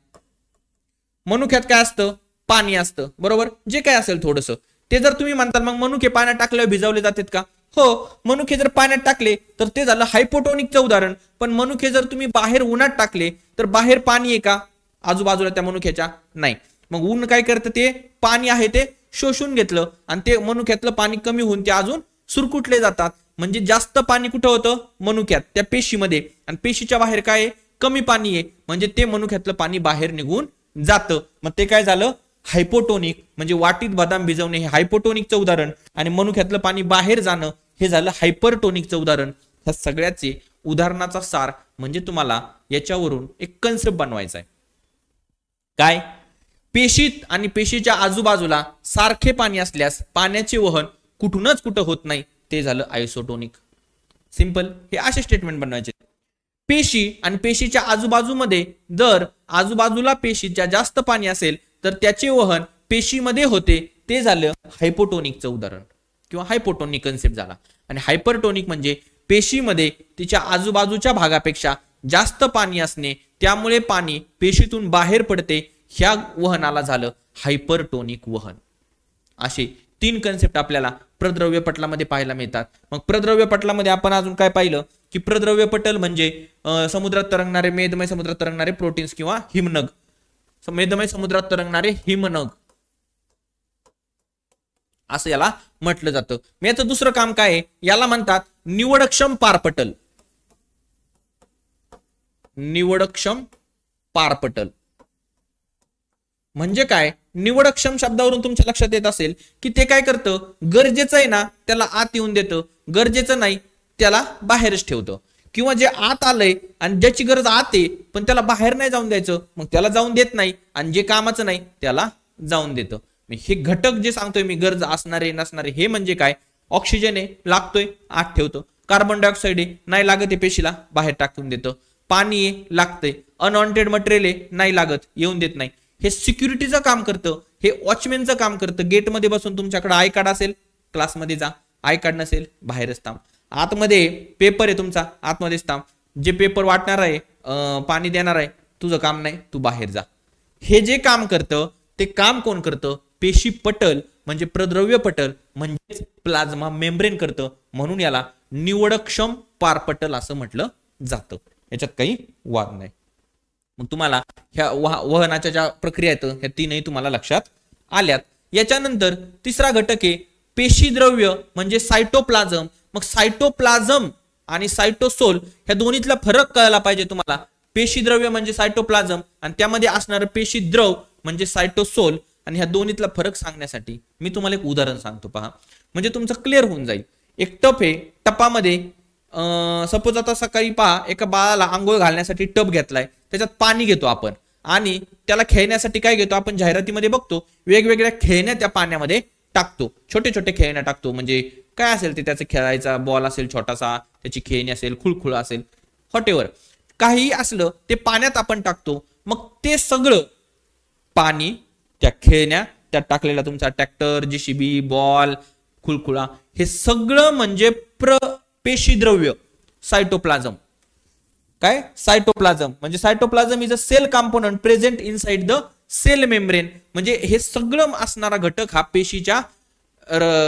मनुख्यात काय असतं? पाणी असतं बरोबर, जे काय असेल थोडंसं ते. जर तुम्ही म्हणताल मग मनुखे पाण्यात टाकल्यावर भिजवले जातात का? हो, मनुखे जर पाण्यात टाकले तर ते झालं हायपोटोनिकचं उदाहरण. पण मनुखे जर तुम्ही बाहेर उन्हात टाकले तर बाहेर पाणी आहे का आजूबाजूला त्या मनुख्याच्या? नाही. मग ऊन काय करतं? ते पाणी आहे ते शोषून घेतलं आणि ते मनुख्यातलं पाणी कमी होऊन ते अजून सुरकुटले जातात. म्हणजे जास्त पाणी कुठं होतं? मनुख्यात, त्या पेशीमध्ये. आणि पेशीच्या बाहेर काय आहे? कमी पाणी आहे, म्हणजे ते मनुख्यातलं पाणी बाहेर निघून जातं. मग ते काय झालं? हायपोटोनिक. म्हणजे वाटीत बदाम भिजवणे हे हायपोटोनिकचं उदाहरण आणि मनुख्यातलं पाणी बाहेर जाणं हे झालं हायपरटोनिकचं उदाहरण. ह्या सगळ्याचे उदाहरणाचा सार म्हणजे तुम्हाला याच्यावरून एक कन्सेप्ट बनवायचा आहे. काय? पेशीत आणि पेशीच्या आजूबाजूला सारखे पाणी असल्यास पाण्याचे वहन कुठूनच कुठं होत नाही, ते झालं आयसोटोनिक. सिंपल. हे असे स्टेटमेंट बनवायचे. पेशी आणि पेशीच्या आजूबाजूमध्ये जर आजूबाजूला पेशीच्या जास्त पाणी असेल तर त्याचे वहन पेशीमध्ये होते, ते झालं हायपोटोनिकचं उदाहरण किंवा हायपोटोनिक कन्सेप्ट झाला. आणि हायपरटोनिक म्हणजे पेशीमध्ये तिच्या आजूबाजूच्या भागापेक्षा जास्त पाणी असणे, त्यामुळे पाणी पेशीतून बाहेर पडते, ह्या वहनाला झालं हायपरटोनिक वहन. असे 3 कन्सेप्ट आपल्याला प्रद्रव्य पटलामध्ये पाहायला मिळतात. मग प्रद्रव्य पटलामध्ये आपण अजून काय पाहिलं की प्रद्रव्य पटल म्हणजे समुद्रात तरंगणारे, मेदमय समुद्रात तरंगणारे प्रोटीन्स किंवा हिमनग, मेदमय समुद्रात तरंगणारे हिमनग असं याला म्हटलं जातं. मग याचं दुसरं काम काय आहे? याला म्हणतात निवडक्षम पारपटल. निवडक्षम पारपटल म्हणजे काय? निवडक्षम शब्दावरून तुमच्या लक्षात येत असेल की ते काय करतं? गरजेचं आहे ना त्याला आत येऊन देतं, गरजेचं नाही त्याला बाहेरच ठेवतं. किंवा जे आत आलंय आणि ज्याची गरज आत आहे पण त्याला बाहेर नाही जाऊन द्यायचं, मग त्याला जाऊन देत नाही, आणि जे कामाचं नाही त्याला जाऊन देतं. हे घटक जे सांगतोय मी, गरज असणारे नसणारे, हे म्हणजे काय? ऑक्सिजन आहे, लागतोय, आत ठेवतो. कार्बन डायऑक्साइड आहे, नाही लागत आहे पेशीला, बाहेर टाकून देतो. पाणी आहे, लागतंय. अनवॉन्टेड मटेरियल आहे, नाही लागत, येऊन देत नाही. हे सिक्युरिटीचं काम करतं, हे वॉचमॅनचं काम करतं. गेटमध्ये बसून तुमच्याकडे आय कार्ड असेल, क्लासमध्ये जा. आय कार्ड नसेल, बाहेरच थांब. आतमध्ये पेपर आहे तुमचा, आतमध्येच थांब. जे पेपर वाटणार आहे, पाणी देणार आहे, तुझं काम नाही, तू बाहेर जा. हे जे काम करतं ते काम कोण करतं? पेशी पटल म्हणजे प्रद्रव्य पटल म्हणजे प्लाझ्मा मेम्ब्रेन करतं. म्हणून याला निवडक्षम पारपटल असं म्हटलं जातं. याच्यात काही वाद नाही. मग तुम्हाला ह्या वहनाच्या ज्या प्रक्रिया आहेत ह्या तीनही तुम्हाला लक्षात आल्यात. याच्यानंतर तिसरा घटक आहे पेशी द्रव्य म्हणजे सायटोप्लाझम. मग सायटोप्लाझम आणि सायटोसोल ह्या दोन्हीतला फरक कळायला पाहिजे तुम्हाला. पेशी द्रव्य म्हणजे सायटोप्लाझम आणि त्यामध्ये असणारं पेशी द्रव म्हणजे सायटोसोल. आणि ह्या दोन्हीतला फरक सांगण्यासाठी मी तुम्हाला एक उदाहरण सांगतो, पहा, म्हणजे तुमचं क्लिअर होऊन जाईल. एक टप आहे, टपामध्ये सपोज आता सकाळी पहा एका बाळाला आंघोळ घालण्यासाठी टप घेतलाय, त्याच्यात पाणी घेतो आपण आणि त्याला खेळण्यासाठी काय घेतो आपण? जाहिरातीमध्ये बघतो वेगवेगळ्या खेळण्या त्या पाण्यामध्ये टाकतो. छोटे छोटे खेळण्या टाकतो, म्हणजे काय असेल ते, त्याचं खेळायचा बॉल असेल छोटासा, त्याची खेळणी असेल, खुळखुळा असेल, व्हॉटएव्हर काही असलं ते पाण्यात आपण टाकतो. मग ते सगळं पाणी, त्या खेळण्या, त्यात टाकलेला तुमचा ट्रॅक्टर, जेसीबी, बॉल, खुळखुळा, हे सगळं म्हणजे पेशी द्रव्य सायटोप्लाझम. काय? सायटोप्लाझम म्हणजे cytoplasm is a cell component present inside the cell membrane. म्हणजे हे सगळं असणारा घटक हा पेशीच्या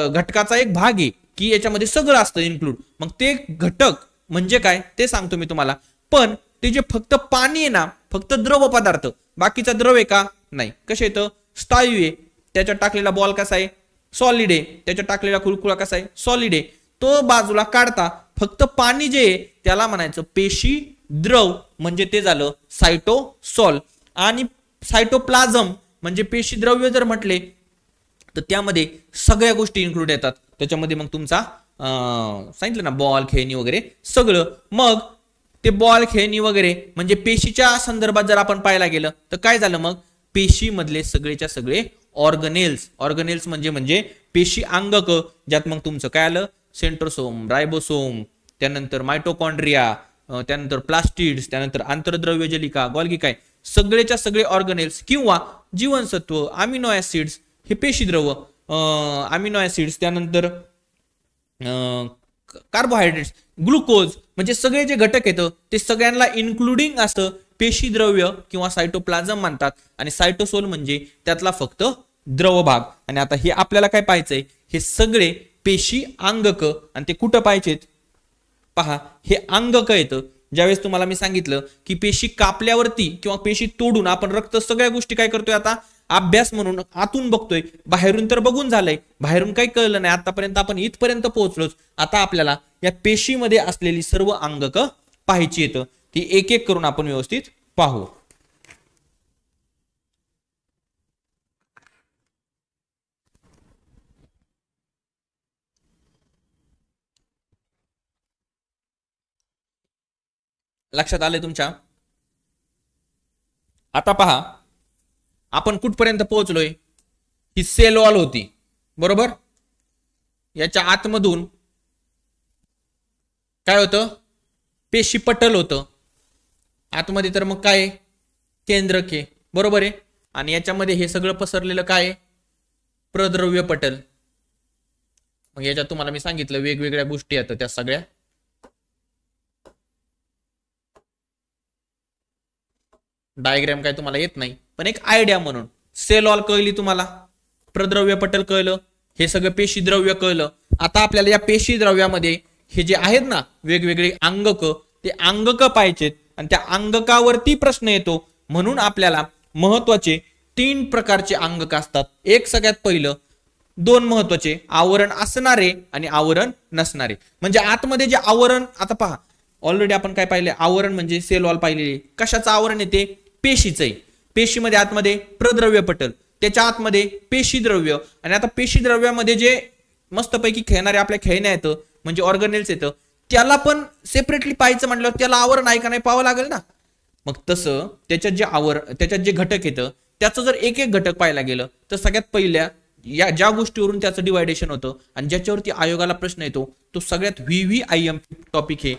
घटकाचा एक भाग आहे की याच्यामध्ये सगळं असतं इन्क्लूड. मग ते घटक म्हणजे काय ते सांगतो मी तुम्हाला. पण ते जे फक्त पाणी आहे ना, फक्त द्रव पदार्थ, बाकीचा द्रव आहे का? नाही. कसे येतं? स्थायू आहे, त्याच्यात टाकलेला बॉल कसा आहे? सॉलिड आहे. त्याच्यात टाकलेला खुळखुळा कसा आहे? सॉलिड आहे. तो बाजूला काढता फक्त पाणी जे आहे त्याला म्हणायचं पेशी द्रव, म्हणजे ते झालं सायटोसॉल. आणि सायटोप्लाझम म्हणजे पेशी द्रव्य जर म्हटले तर त्यामध्ये सगळ्या गोष्टी इन्क्लूड येतात. त्याच्यामध्ये मग तुमचा सांगितलं ना बॉल, खेळणी वगैरे सगळं. मग ते बॉल, खेळणी वगैरे म्हणजे पेशीच्या संदर्भात जर आपण पाहायला गेलं तर काय झालं? मग पेशी मधले सगळेच्या सगळे ऑर्गनेल्स म्हणजे पेशी अंगक, ज्यात मग तुमचं काय आलं? सेंट्रोसोम, रायबोसोम, त्यानंतर मायटोकॉन्ड्रिया, त्यानंतर प्लास्टिड्स, त्यानंतर आंतरद्रव्य जलिका, गोल्गी, काय सगळेच्या सगळे ऑर्गनेल्स किंवा जीवनसत्व, अमिनो ऍसिड्स, हे पेशीद्रव, अमिनो ऍसिड्स, त्यानंतर कार्बोहायड्रेट्स, ग्लुकोज, म्हणजे सगळे जे घटक आहेत ते सगळ्यांना इन्क्लुडिंग असतं पेशीद्रव्य किंवा सायटोप्लाझम म्हणतात. आणि सायटोसोल म्हणजे त्यातला फक्त द्रव भाग. आणि आता हे आपल्याला काय पाहायचंय? हे सगळे पेशी अंगक. आणि ते कुठं पाहिजेत? पहा, हे अंगक येतं ज्यावेळेस तुम्हाला मी सांगितलं की पेशी कापल्यावरती किंवा पेशी तोडून आपण रक्त, सगळ्या गोष्टी काय करतोय आता? अभ्यास म्हणून आतून बघतोय. बाहेरून तर बघून झालंय, बाहेरून काही कळलं नाही आतापर्यंत, आपण इथपर्यंत पोहोचलोच. आता आपल्याला या पेशीमध्ये असलेली सर्व अंगक पाहायची येतं. ती एक एक करून आपण व्यवस्थित पाहू. लक्षात आलंय तुमच्या? आता पहा आपण कुठपर्यंत पोहोचलोय. ही सेल वॉल होती, बरोबर? याच्या आतमधून काय होतं? पेशी पटल होतं आतमध्ये. तर मग काय? केंद्रक आहे, बरोबर आहे. आणि याच्यामध्ये हे सगळं पसरलेलं काय? प्रद्रव्य पटल. मग याच्यात तुम्हाला मी सांगितलं वेगवेगळ्या गोष्टी आहेत, त्या सगळ्या डायग्राम काय तुम्हाला येत नाही, पण एक आयडिया म्हणून. सेल वॉल कळली तुम्हाला, प्रद्रव्य पटल कळलं, हे सगळं पेशी द्रव्य कळलं. आता आपल्याला या पेशी द्रव्यामध्ये हे जे आहेत ना वेगवेगळे अंगक, ते अंगक पाहिजेत. आणि त्या अंगकावरती प्रश्न येतो. म्हणून आपल्याला महत्वाचे 3 प्रकारचे अंगक असतात. एक सगळ्यात पहिलं, 2 महत्वाचे, आवरण असणारे आणि आवरण नसणारे. म्हणजे आतमध्ये जे आवरण, आता पहा ऑलरेडी आपण काय पाहिले? आवरण म्हणजे सेल वॉल पाहिलेली. कशाचं आवरण येते? पेशीचं. पेशीमध्ये आतमध्ये प्रद्रव्य पटल, त्याच्या आतमध्ये पेशी द्रव्य. आणि आता पेशी द्रव्यामध्ये जे मस्तपैकी खेळणारे आपल्या खेळण्या येतं म्हणजे ऑर्गनेल्स येतं, त्याला पण सेपरेटली पाहायचं म्हटलं त्याला आवरण आहे का नाही पाहावं लागेल ना. मग तसं त्याच्यात जे घटक येतं त्याचं जर एक एक घटक पाहायला गेलं तर सगळ्यात पहिल्या या ज्या गोष्टीवरून त्याचं डिवायडेशन होतं आणि ज्याच्यावरती आयोगाला प्रश्न येतो तो सगळ्यात VVIM टॉपिक हे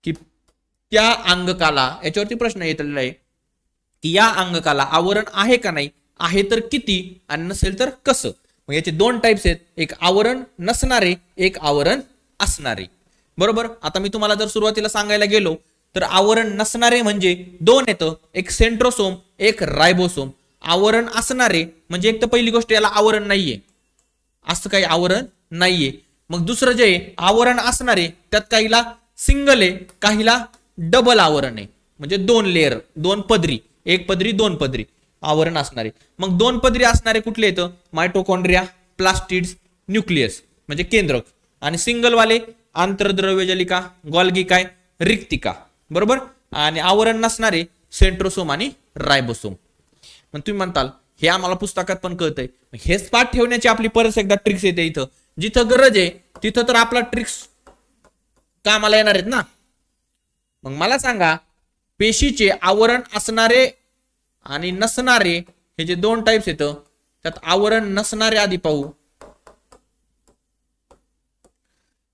की त्या अंगकाला, याच्यावरती प्रश्न येतलेला आहे की या अंगकाला आवरण आहे का नाही, आहे तर किती आणि नसेल तर कसं. मग याचे दोन टाइप्स आहेत, एक आवरण नसणारे, एक आवरण असणारे. बरोबर. आता मी तुम्हाला जर सुरुवातीला सांगायला गेलो तर आवरण नसणारे म्हणजे दोन येतं, एक सेंट्रोसोम, एक रायबोसोम. आवरण असणारे म्हणजे एक तर पहिली गोष्ट याला आवरण नाहीये, असं काही आवरण नाहीये. मग दुसरं जे आवरण असणारे त्यात काहीला सिंगल आहे, काहीला डबल आवरण आहे, म्हणजे दोन लेअर, दोन पदरी, एक पदरी दोन पदरी आवरण असणारे. मग दोन पदरी असणारे कुठले येतं, मायटोकॉन्ड्रिया, प्लास्टिड्स, न्यूक्लियस म्हणजे केंद्रक. आणि सिंगल वाले आंतरद्रव्यजलिका, गोल्गी काय, रिक्तिका. बरोबर. आणि आवरण नसणारे सेंट्रोसोम आणि रायबोसोम. मग तुम्ही म्हणताल हे आम्हाला पुस्तकात पण कळतंय, हेच पाठ ठेवण्याची आपली परत एकदा ट्रिक्स येते. इथं जिथं गरज आहे तिथं तर आपला ट्रिक्स कामाला येणार आहेत ना. मग मला सांगा, पेशीचे आवरण असणारे आणि नसणारे हे जे दोन टाइप्स येतं त्यात आवरण नसणारे आधी पाहू.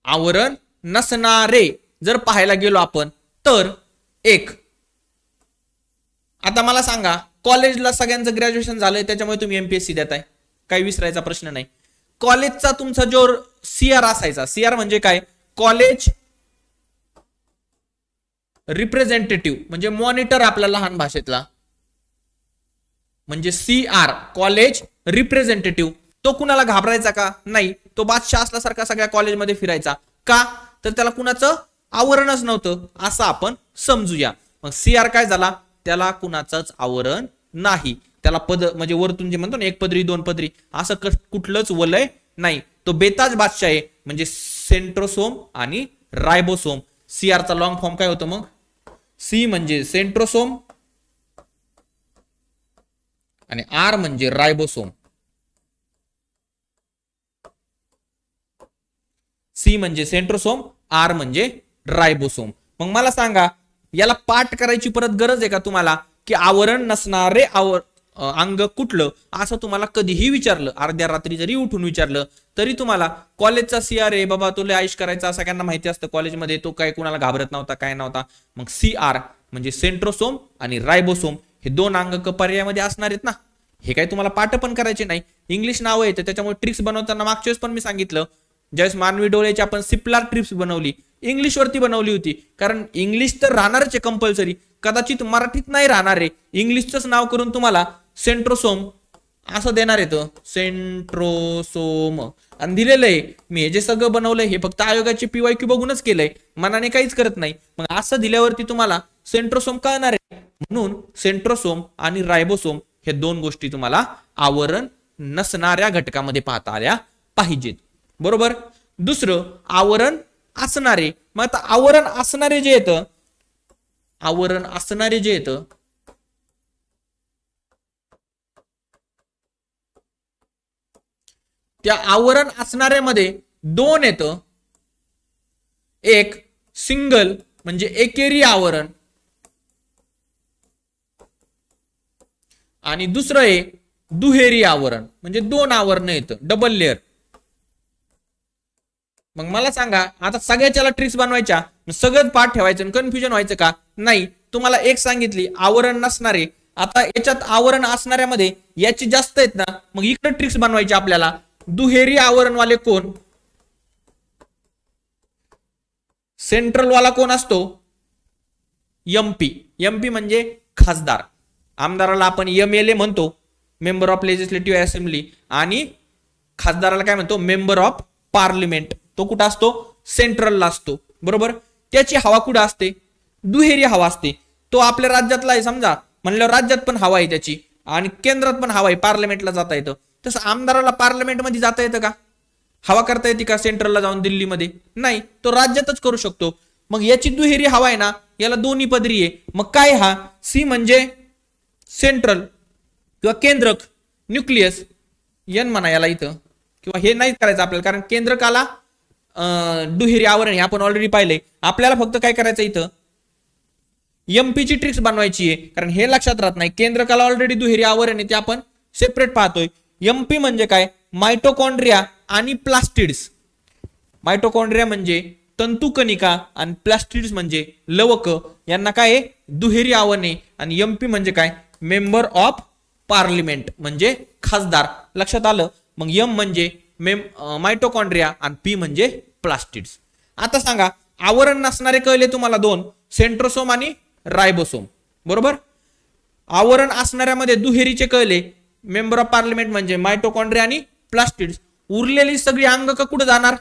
आवरण नसणारे जर पाहायला गेलो आपण तर एक, आता मला सांगा कॉलेजला सगळ्यांचं ग्रॅज्युएशन झालंय त्याच्यामुळे तुम्ही MPSC देताय, काही विसरायचा प्रश्न नाही. कॉलेजचा तुमचा जो CR असायचा, CR म्हणजे काय, कॉलेज रिप्रेझेंटेटिव्ह म्हणजे मॉनिटर आपला लहान भाषेतला, म्हणजे CR कॉलेज रिप्रेझेंटेटिव्ह. तो कुणाला घाबरायचा का नाही, तो बादशाह असल्यासारखा सगळ्या कॉलेजमध्ये फिरायचा का, तर त्याला कुणाचं आवरणच नव्हतं असं आपण समजूया. मग CR काय झाला, त्याला कुणाचंच आवरण नाही, त्याला पद म्हणजे वरतून जे म्हणतो ना एक पदरी दोन पदरी असं कुठलंच वलय नाही, तो बेताज बादशाह आहे. म्हणजे सेंट्रोसोम आणि रायबोसोम. CR चा लॉंग फॉर्म काय होतं मग, C म्हणजे सेंट्रोसोम आणि R म्हणजे रायबोसोम. C म्हणजे सेंट्रोसोम, R म्हणजे रायबोसोम. मग मला सांगा याला पाठ करायची परत गरज आहे का तुम्हाला, की आवरण नसणारे अंग कुठलं असं तुम्हाला कधीही विचारलं, अर्ध्या रात्री जरी उठून विचारलं तरी तुम्हाला कॉलेजचा CR आहे बाबा, तुला आयुष करायचा सगळ्यांना माहिती असतं कॉलेजमध्ये, तो काय कुणाला घाबरत नव्हता काय नव्हता. मग CR म्हणजे सेंट्रोसोम आणि रायबोसोम हे दोन अंग पर्यायामध्ये असणार आहेत ना. हे काय तुम्हाला पाठ पण करायचे नाही, इंग्लिश नाव येतं त्याच्यामुळे ट्रिक्स बनवताना मागच्या वेळेस पण मी सांगितलं, ज्यावेळेस मानवी डोळ्याची आपण सिप्लार ट्रिप्स बनवली इंग्लिश वरती बनवली होती, कारण इंग्लिश तर राहणारच आहे कंपल्सरी, कदाचित मराठीत नाही राहणार आहे. इंग्लिशचंच नाव करून तुम्हाला सेंट्रोसोम असं देणार येतं, सेंट्रोसोम आणि दिलेलं आहे. मी हे जे सगळं बनवलंय हे फक्त आयोगाचे PYQ बघूनच केलंय, मनाने काहीच करत नाही. मग असं दिल्यावरती तुम्हाला सेंट्रोसोम कळणार आहे. म्हणून सेंट्रोसोम आणि रायबोसोम हे दोन गोष्टी तुम्हाला आवरण नसणाऱ्या घटकामध्ये पाहता आल्या पाहिजेत. बरोबर. दुसरं आवरण असणारे. मग आता आवरण असणारे जे येतं, आवरण असणारे जे येतं त्या आवरण असणाऱ्यामध्ये दोन येतं, एक सिंगल म्हणजे एकेरी आवरण आणि दुसरं आहे दुहेरी आवरण म्हणजे दोन आवरण येतं, डबल लेअर. मग मला सांगा आता सगळ्याच्याला ट्रिक्स बनवायच्या, सगळं पाठ ठेवायचं आणि कन्फ्युजन व्हायचं का नाही. तुम्हाला एक सांगितली आवरण नसणारे, आता याच्यात आवरण असणाऱ्यामध्ये याची जास्त आहेत ना, मग इकडे ट्रिक्स बनवायची आपल्याला. दुहेरी आवरण वाले कोण, सेंट्रल वाला कोण असतो, MP म्हणजे खासदार. आमदाराला आपण MLA म्हणतो, मेंबर ऑफ लेजिस्लेटिव्ह असेंब्ली, आणि खासदाराला काय म्हणतो, मेंबर ऑफ पार्लिमेंट. तो कुठं असतो, सेंट्रलला असतो. बरोबर. त्याची हवा कुठं असते, दुहेरी हवा असते. तो आपल्या राज्यातला आहे समजा, म्हणल्यावर राज्यात पण हवा आहे त्याची आणि केंद्रात पण हवा आहे, पार्लमेंटला जाता येतं. तसं आमदाराला पार्लमेंट मध्ये जाता येतं का, हवा करता येते का सेंट्रलला जाऊन दिल्लीमध्ये, नाही, तो राज्यातच करू शकतो. मग याची दुहेरी हवा आहे ना, याला दोन्ही पदरी आहे. मग काय हा C म्हणजे सेंट्रल किंवा केंद्रक, न्यूक्लियस N म्हणा याला इथं, किंवा हे नाही करायचं आपल्याला कारण केंद्रकाला दुहेरी आवरण हे आपण ऑलरेडी पाहिलंय. आपल्याला फक्त काय करायचं इथं एमपी ची ट्रिक्स बनवायची आहे, कारण हे लक्षात राहत नाही. केंद्रकाला ऑलरेडी दुहेरी आवरण आहे, ते आपण सेपरेट पाहतोय. एमपी म्हणजे काय? मायटोकॉन्ड्रिया आणि प्लास्टिड्स. मायटोकॉन्ड्रिया म्हणजे तंतुकणिका आणि प्लास्टिड्स म्हणजे लवक. यांना काय आहे? दुहेरी आवरण आहे. आणि एमपी म्हणजे काय? मेंबर ऑफ पार्लिमेंट म्हणजे खासदार. लक्षात आलं? मग एम म्हणजे मायटोकॉन्ड्रिया आणि पी म्हणजे प्लास्टिड्स. आता सांगा, आवरण नसणारे कळले तुम्हाला दोन, सेंट्रोसोम आणि रायबोसोम. बरोबर? आवरण असणाऱ्यामध्ये दुहेरीचे कळले, मेंबर ऑफ पार्लिमेंट म्हणजे मायटोकॉन्ड्रिया आणि प्लास्टिड्स. उरलेली सगळी अंग कुठे जाणार?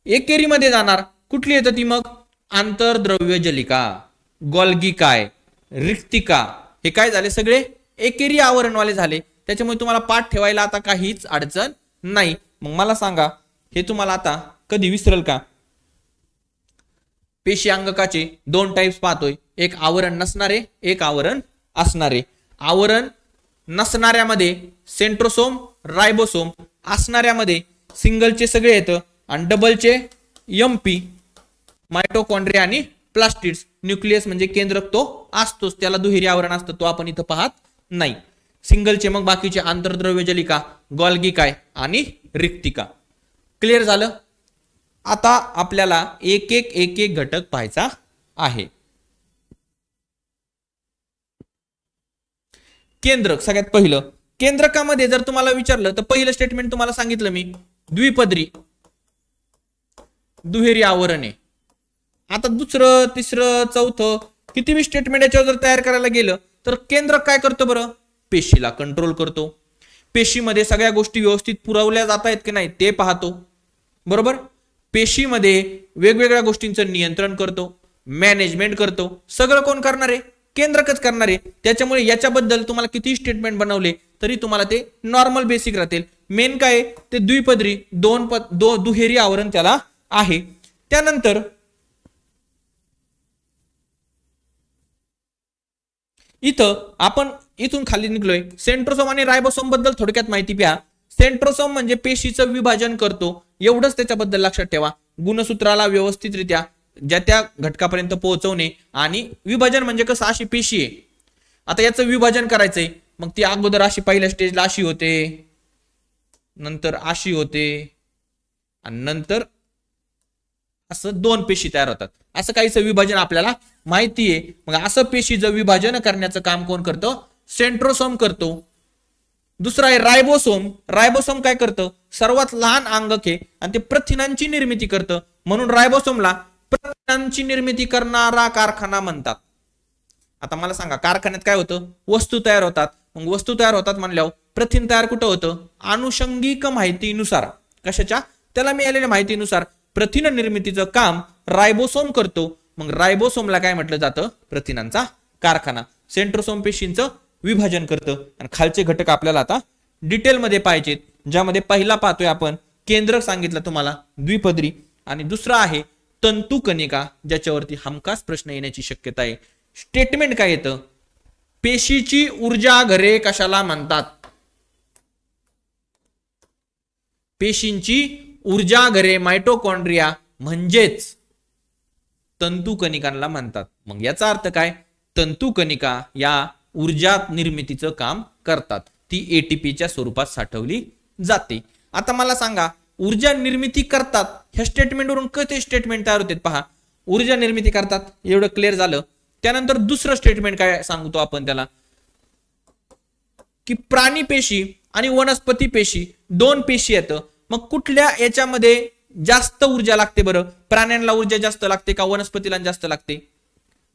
एकेरी मध्ये जाणार. कुठली येतं ती मग? आंतरद्रव्य जलिका, गोल्गी काय, रिक्तिका, हे काय झाले? सगळे एकेरी आवरणवाले झाले. त्याच्यामुळे तुम्हाला पाठ ठेवायला आता काहीच अडचण नाही. मग मला सांगा, हे तुम्हाला आता कधी विसरल का? पेशी अंगकाचे दोन टाइप्स पाहतोय, एक आवरण नसणारे, एक आवरण असणारे. आवरण नसणाऱ्यामध्ये सेंट्रोसोम, रायबोसोम, असणाऱ्यामध्ये सिंगलचे सगळे येतं आणि डबलचे एमपी, मायटोकॉन्ड्रिया आणि प्लास्टिड्स. न्यूक्लियस म्हणजे केंद्रक तो असतोच, त्याला दुहेरी आवरण असतं, तो आपण इथं पाहत नाही. सिंगलचे मग बाकीचे आंतरद्रव्य जलिका, गोल्गी काय आणि रिक्तिका. क्लिअर झालं? आता आपल्याला एक एक घटक पाहायचा आहे. केंद्रक सगळ्यात पहिलं. केंद्रकामध्ये जर तुम्हाला विचारलं तर पहिलं स्टेटमेंट तुम्हाला सांगितलं मी, द्विपदरी दुहेरी आवरण आहे. आता दुसरं, तिसरं, चौथं, कितीवी स्टेटमेंट याच्यावर जर तयार करायला गेलं तर केंद्रक काय करतो बरं? पेशीला कंट्रोल करतो. पेशीमध्ये सगळ्या गोष्टी व्यवस्थित पुरवल्या जात आहेत की नाही ते पाहतो. बरोबर? पेशीमध्ये वेगवेगळ्या गोष्टींचं नियंत्रण करतो, मॅनेजमेंट करतो. सगळं कोण करणार आहे? केंद्रकच करणार आहे. त्याच्यामुळे याच्याबद्दल तुम्हाला किती स्टेटमेंट बनवले तरी तुम्हाला ते नॉर्मल बेसिक राहतील. मेन काय? ते द्विपदरी दुहेरी आवरण त्याला आहे. त्यानंतर इथं आपण इथून खाली निघलोय. सेंट्रोसोम आणि रायबोसोम बद्दल थोडक्यात माहिती प्या. सेंट्रोसोम म्हणजे पेशीचं विभाजन करतो, एवढंच त्याच्याबद्दल लक्षात ठेवा. गुणसूत्राला व्यवस्थितरित्या ज्या त्या घटकापर्यंत पोहोचवणे. आणि विभाजन म्हणजे कसं? अशी पेशी आहे, आता याचं विभाजन करायचंय, मग ती अगोदर अशी पहिल्या स्टेजला अशी होते, नंतर अशी होते, आणि नंतर असं दोन पेशी तयार होतात. असं काहीच विभाजन आपल्याला माहिती आहे. मग असं पेशीचं विभाजन करण्याचं काम कोण करतं? सेंट्रोसोम करतो. दुसरा आहे रायबोसोम. रायबोसोम काय करतं? सर्वात लहान अंगक आहे आणि ते प्रथिनांची निर्मिती करतं, म्हणून रायबोसोमला प्रथिनांची निर्मिती करणारा कारखाना म्हणतात. आता मला सांगा, कारखान्यात काय होतं? वस्तू तयार होतात. मग वस्तू तयार होतात म्हणल्यावर प्रथिन तयार कुठं होतं? अनुषंगिक माहितीनुसार. कशाच्या? त्याला मिळालेल्या माहितीनुसार प्रथिन निर्मितीचं काम रायबोसोम करतो. मग रायबोसोमला काय म्हटलं जातं? प्रथिनांचा कारखाना. सेंट्रोसोम पेशींचं विभाजन करतं. आणि खालचे घटक आपल्याला आता डिटेलमध्ये पाहिजेत, ज्यामध्ये पहिला पाहतोय आपण केंद्रक सांगितलं तुम्हाला द्विपदरी, आणि दुसरा आहे तंतुकणिका, ज्याच्यावरती हमखास प्रश्न येण्याची शक्यता आहे. स्टेटमेंट काय येतं? पेशीची ऊर्जा घरे कशाला म्हणतात? पेशींची ऊर्जा घरे मायटोकॉन्ड्रिया म्हणजेच तंतुकणिकांना म्हणतात. मग याचा अर्थ काय? तंतुकणिका या ऊर्जा निर्मितीचं काम करतात. ती एटीपीच्या स्वरूपात साठवली जाते. आता मला सांगा, ऊर्जा निर्मिती करतात, ह्या स्टेटमेंटवरून कसे स्टेटमेंट तयार होते पहा. ऊर्जा निर्मिती करतात, एवढं क्लिअर झालं. त्यानंतर दुसरं स्टेटमेंट काय सांगतो आपण त्याला, की प्राणी पेशी आणि वनस्पती पेशी दोन पेशी येतं. मग कुठल्या याच्यामध्ये जास्त ऊर्जा लागते बरं? प्राण्यांना ऊर्जा जास्त लागते का वनस्पतीला जास्त लागते?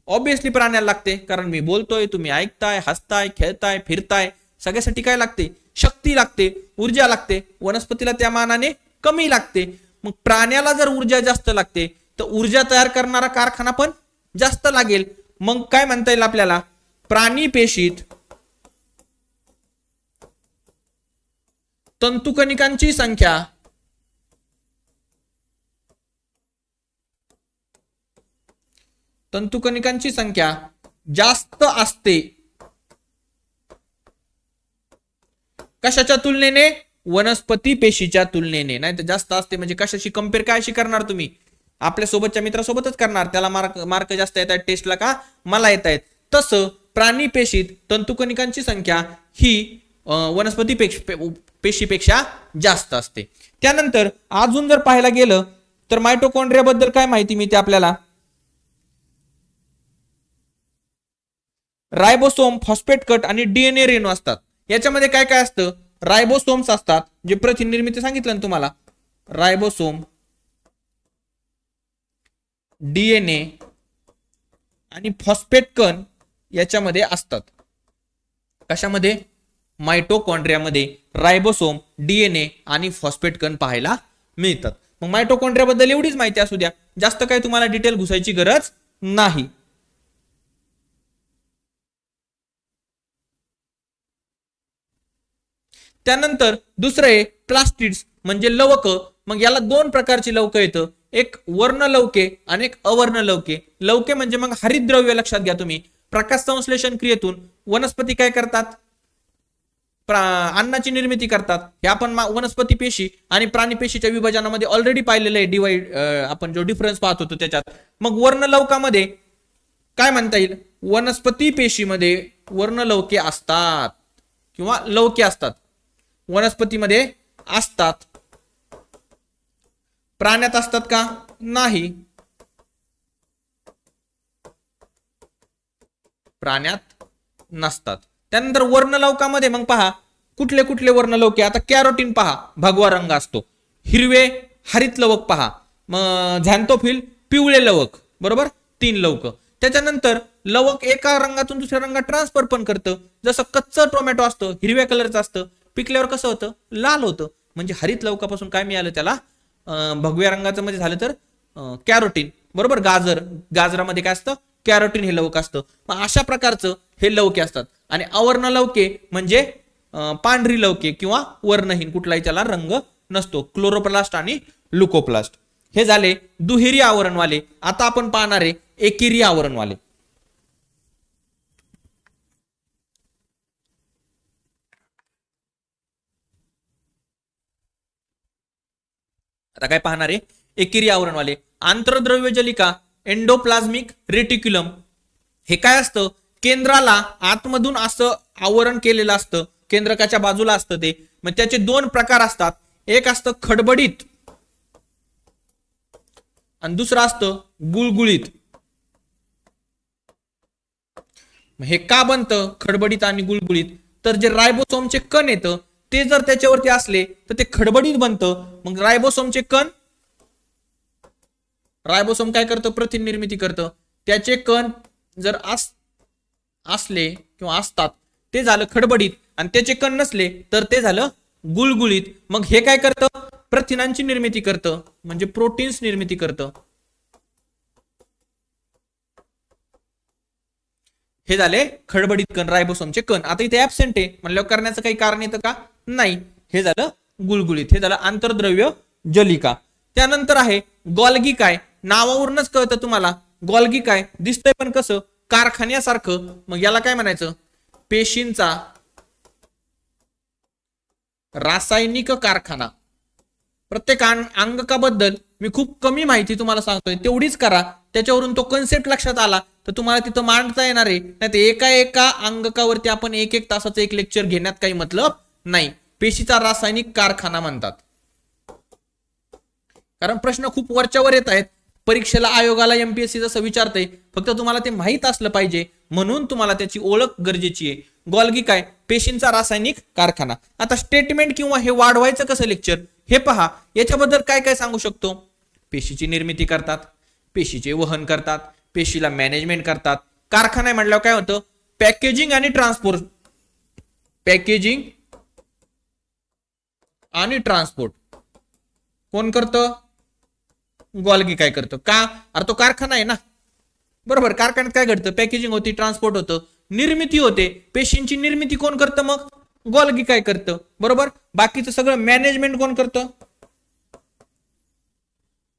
ऑब्विसली प्राण्याला लागते, कारण मी बोलतोय, तुम्ही ऐकताय, हसताय, खेळताय, फिरताय, सगळ्यासाठी काय लागते? शक्ती लागते, ऊर्जा लागते. वनस्पतीला त्या मानाने कमी लागते. मग प्राण्याला जर ऊर्जा जास्त लागते तर ऊर्जा तयार करणारा कारखाना पण जास्त लागेल. मग काय म्हणता येईल आपल्याला? प्राणी पेशीत तंतुकणिकांची संख्या जास्त असते. कशाच्या तुलनेने? वनस्पती पेशीच्या तुलनेने. नाही तर जास्त असते म्हणजे कशाशी कम्पेअर काय करणार तुम्ही? आपल्या सोबतच्या मित्रासोबतच करणार, त्याला मार्क जास्त येत आहेत टेस्टला का मला येत आहेत. तसं प्राणी पेशीत तंतुकणिकांची संख्या ही वनस्पती पेशीपेक्षा जास्त असते. त्यानंतर अजून जर पाहायला गेलं तर मायटोकॉन्ड्रिया बद्दल काय माहिती मिळते आपल्याला. रायबोसोम, फॉस्फेट कट आणि डीएनए रेणू असतात. याच्यामध्ये काय काय असतं, रायबोसोम्स असतात जे प्रथिन निर्मिती सांगितलं ना तुम्हाला, रायबोसोम, डीएनए आणि फॉस्फेट कण याच्यामध्ये असतात. कशामध्ये, मायटोकॉन्ड्रियामध्ये रायबोसोम, डीएनए आणि फॉस्फेट कण पाहायला मिळतात. मग मायटोकॉन्ड्रिया बद्दल एवढीच माहिती असू द्या, जास्त काही तुम्हाला डिटेल घुसायची गरज नाही. त्यानंतर दुसरं आहे प्लास्टिड्स म्हणजे लवक. मग याला दोन प्रकारची लवक येतं, एक वर्णलवके आणि एक अवर्णलवके. लवके म्हणजे मग हरितद्रव्य, लक्षात घ्या तुम्ही, प्रकाश संश्लेषण क्रियेतून वनस्पती काय करतात, अन्नाची निर्मिती करतात. हे आपण वनस्पती पेशी आणि प्राणी पेशीच्या विभाजनामध्ये ऑलरेडी पाहिलेलं आहे, डिवाइड आपण जो डिफरन्स पाहत होतो त्याच्यात. मग वर्णलवकामध्ये काय म्हणता येईल, वनस्पती पेशीमध्ये वर्णलवके असतात किंवा लवके असतात, वनस्पतीमध्ये असतात. प्राण्यात असतात का, नाही, प्राण्यात नसतात. त्यानंतर वर्णलवकामध्ये मग पहा कुठले कुठले वर्णलवके. आता कॅरोटीन पहा, भगवा रंग असतो. हिरवे हरित लवक पहा, मग झॅन्थोफिल पिवळे लवक, बरोबर, 3 लवक. त्याच्यानंतर लवक एका रंगातून दुसऱ्या रंगात ट्रान्सफर पण करतं. जसं कच्चं टोमॅटो असतं, हिरव्या कलरचं असतं, पिकल्यावर कसं होतं, लाल होतं. म्हणजे हरित लवकापासून काय मिळालं त्याला, भगव्या रंगाचं मध्ये झालं तर कॅरोटीन, बरोबर. गाजरामध्ये काय असतं, कॅरोटीन हे लवक असतं. मग अशा प्रकारचं हे लवके असतात. आणि अवर्ण लवके म्हणजे पांढरी लवके किंवा वर्णहीन, कुठलाही त्याला रंग नसतो, क्लोरोप्लास्ट आणि लुकोप्लास्ट. हे झाले दुहेरी आवरणवाले. आता आपण पाहणार आहे एकेरी आवरणवाले. आता काय पाहणार आहे, एकेरी आवरणवाले. आंतरद्रव्य जलिका, एंडोप्लाझ्मिक रेटिक्युलम. हे काय असतं, केंद्राला आतमधून असं आवरण केलेलं असतं, केंद्रकाच्या बाजूला असतं ते. मग त्याचे 2 प्रकार असतात, एक असतं खडबडीत आणि दुसरं असतं गुळगुळीत. हे का बनतं खडबडीत आणि गुळगुळीत, तर जे रायबोसोमचे कण येतं ते जर त्याच्यावरती असले तर ते खडबडीत बनतं. मग रायबोसोमचे कण, रायबोसोम काय करतं, प्रथिन निर्मिती करतं. त्याचे कण जर असले किंवा असतात ते झालं खडबडीत, आणि त्याचे कण नसले तर ते झालं गुळगुळीत. मग हे काय करतं, प्रथिनांची निर्मिती करतं, म्हणजे प्रोटीन्स निर्मिती करतं. हे झाले खडबडीत कण, रायबोसोमचे कण. आता इथे ऍब्सेंट आहे म्हणल्यावर करण्याचं काही कारण येतं का, नाही. हे झालं गुळगुळीत, हे झालं आंतरद्रव्य जलिका. त्यानंतर आहे गॉल्गी. काय, नावावरूनच कळतं तुम्हाला गॉल्गी काय दिसतंय पण कसं, कारखान्यासारखं. मग याला काय म्हणायचं, पेशींचा रासायनिक कारखाना. प्रत्येक अंगकाबद्दल मी खूप कमी माहिती तुम्हाला सांगतोय, तेवढीच करा. त्याच्यावरून तो कन्सेप्ट लक्षात आला तर तुम्हाला तिथं मांडता येणार आहे. नाही तर एका अंगकावरती आपण 1-1 तासाचं एक लेक्चर घेण्यात काही मतलब नाही. पेशीचा रासायनिक कारखाना म्हणतात. कारण प्रश्न खूप वरच्यावर येत आहेत परीक्षेला, आयोगाला एमपीएससी जसं विचारतंय, फक्त तुम्हाला ते माहित असलं पाहिजे, म्हणून तुम्हाला त्याची ओळख गरजेची आहे. गॉल्गी काय, पेशींचा रासायनिक कारखाना. आता स्टेटमेंट किंवा हे वाढवायचं कसं लेक्चर हे पहा. याच्याबद्दल काय काय सांगू शकतो, पेशीची निर्मिती करतात, पेशीचे वहन करतात, पेशीला मॅनेजमेंट करतात. कारखाना म्हटल्यावर काय होतं, पॅकेजिंग आणि ट्रान्सपोर्ट. पॅकेजिंग आणि ट्रान्सपोर्ट कोण करतं, गॉल्गी काय करतं. का, अरे तो कारखाना आहे ना, बरोबर. कारखान्यात काय घडतं, पॅकेजिंग होती, ट्रान्सपोर्ट होतं, निर्मिती होते. पेशींची निर्मिती कोण करतं, मग गॉल्गी काय करतं, बरोबर. बाकीचं सगळं मॅनेजमेंट कोण करतं,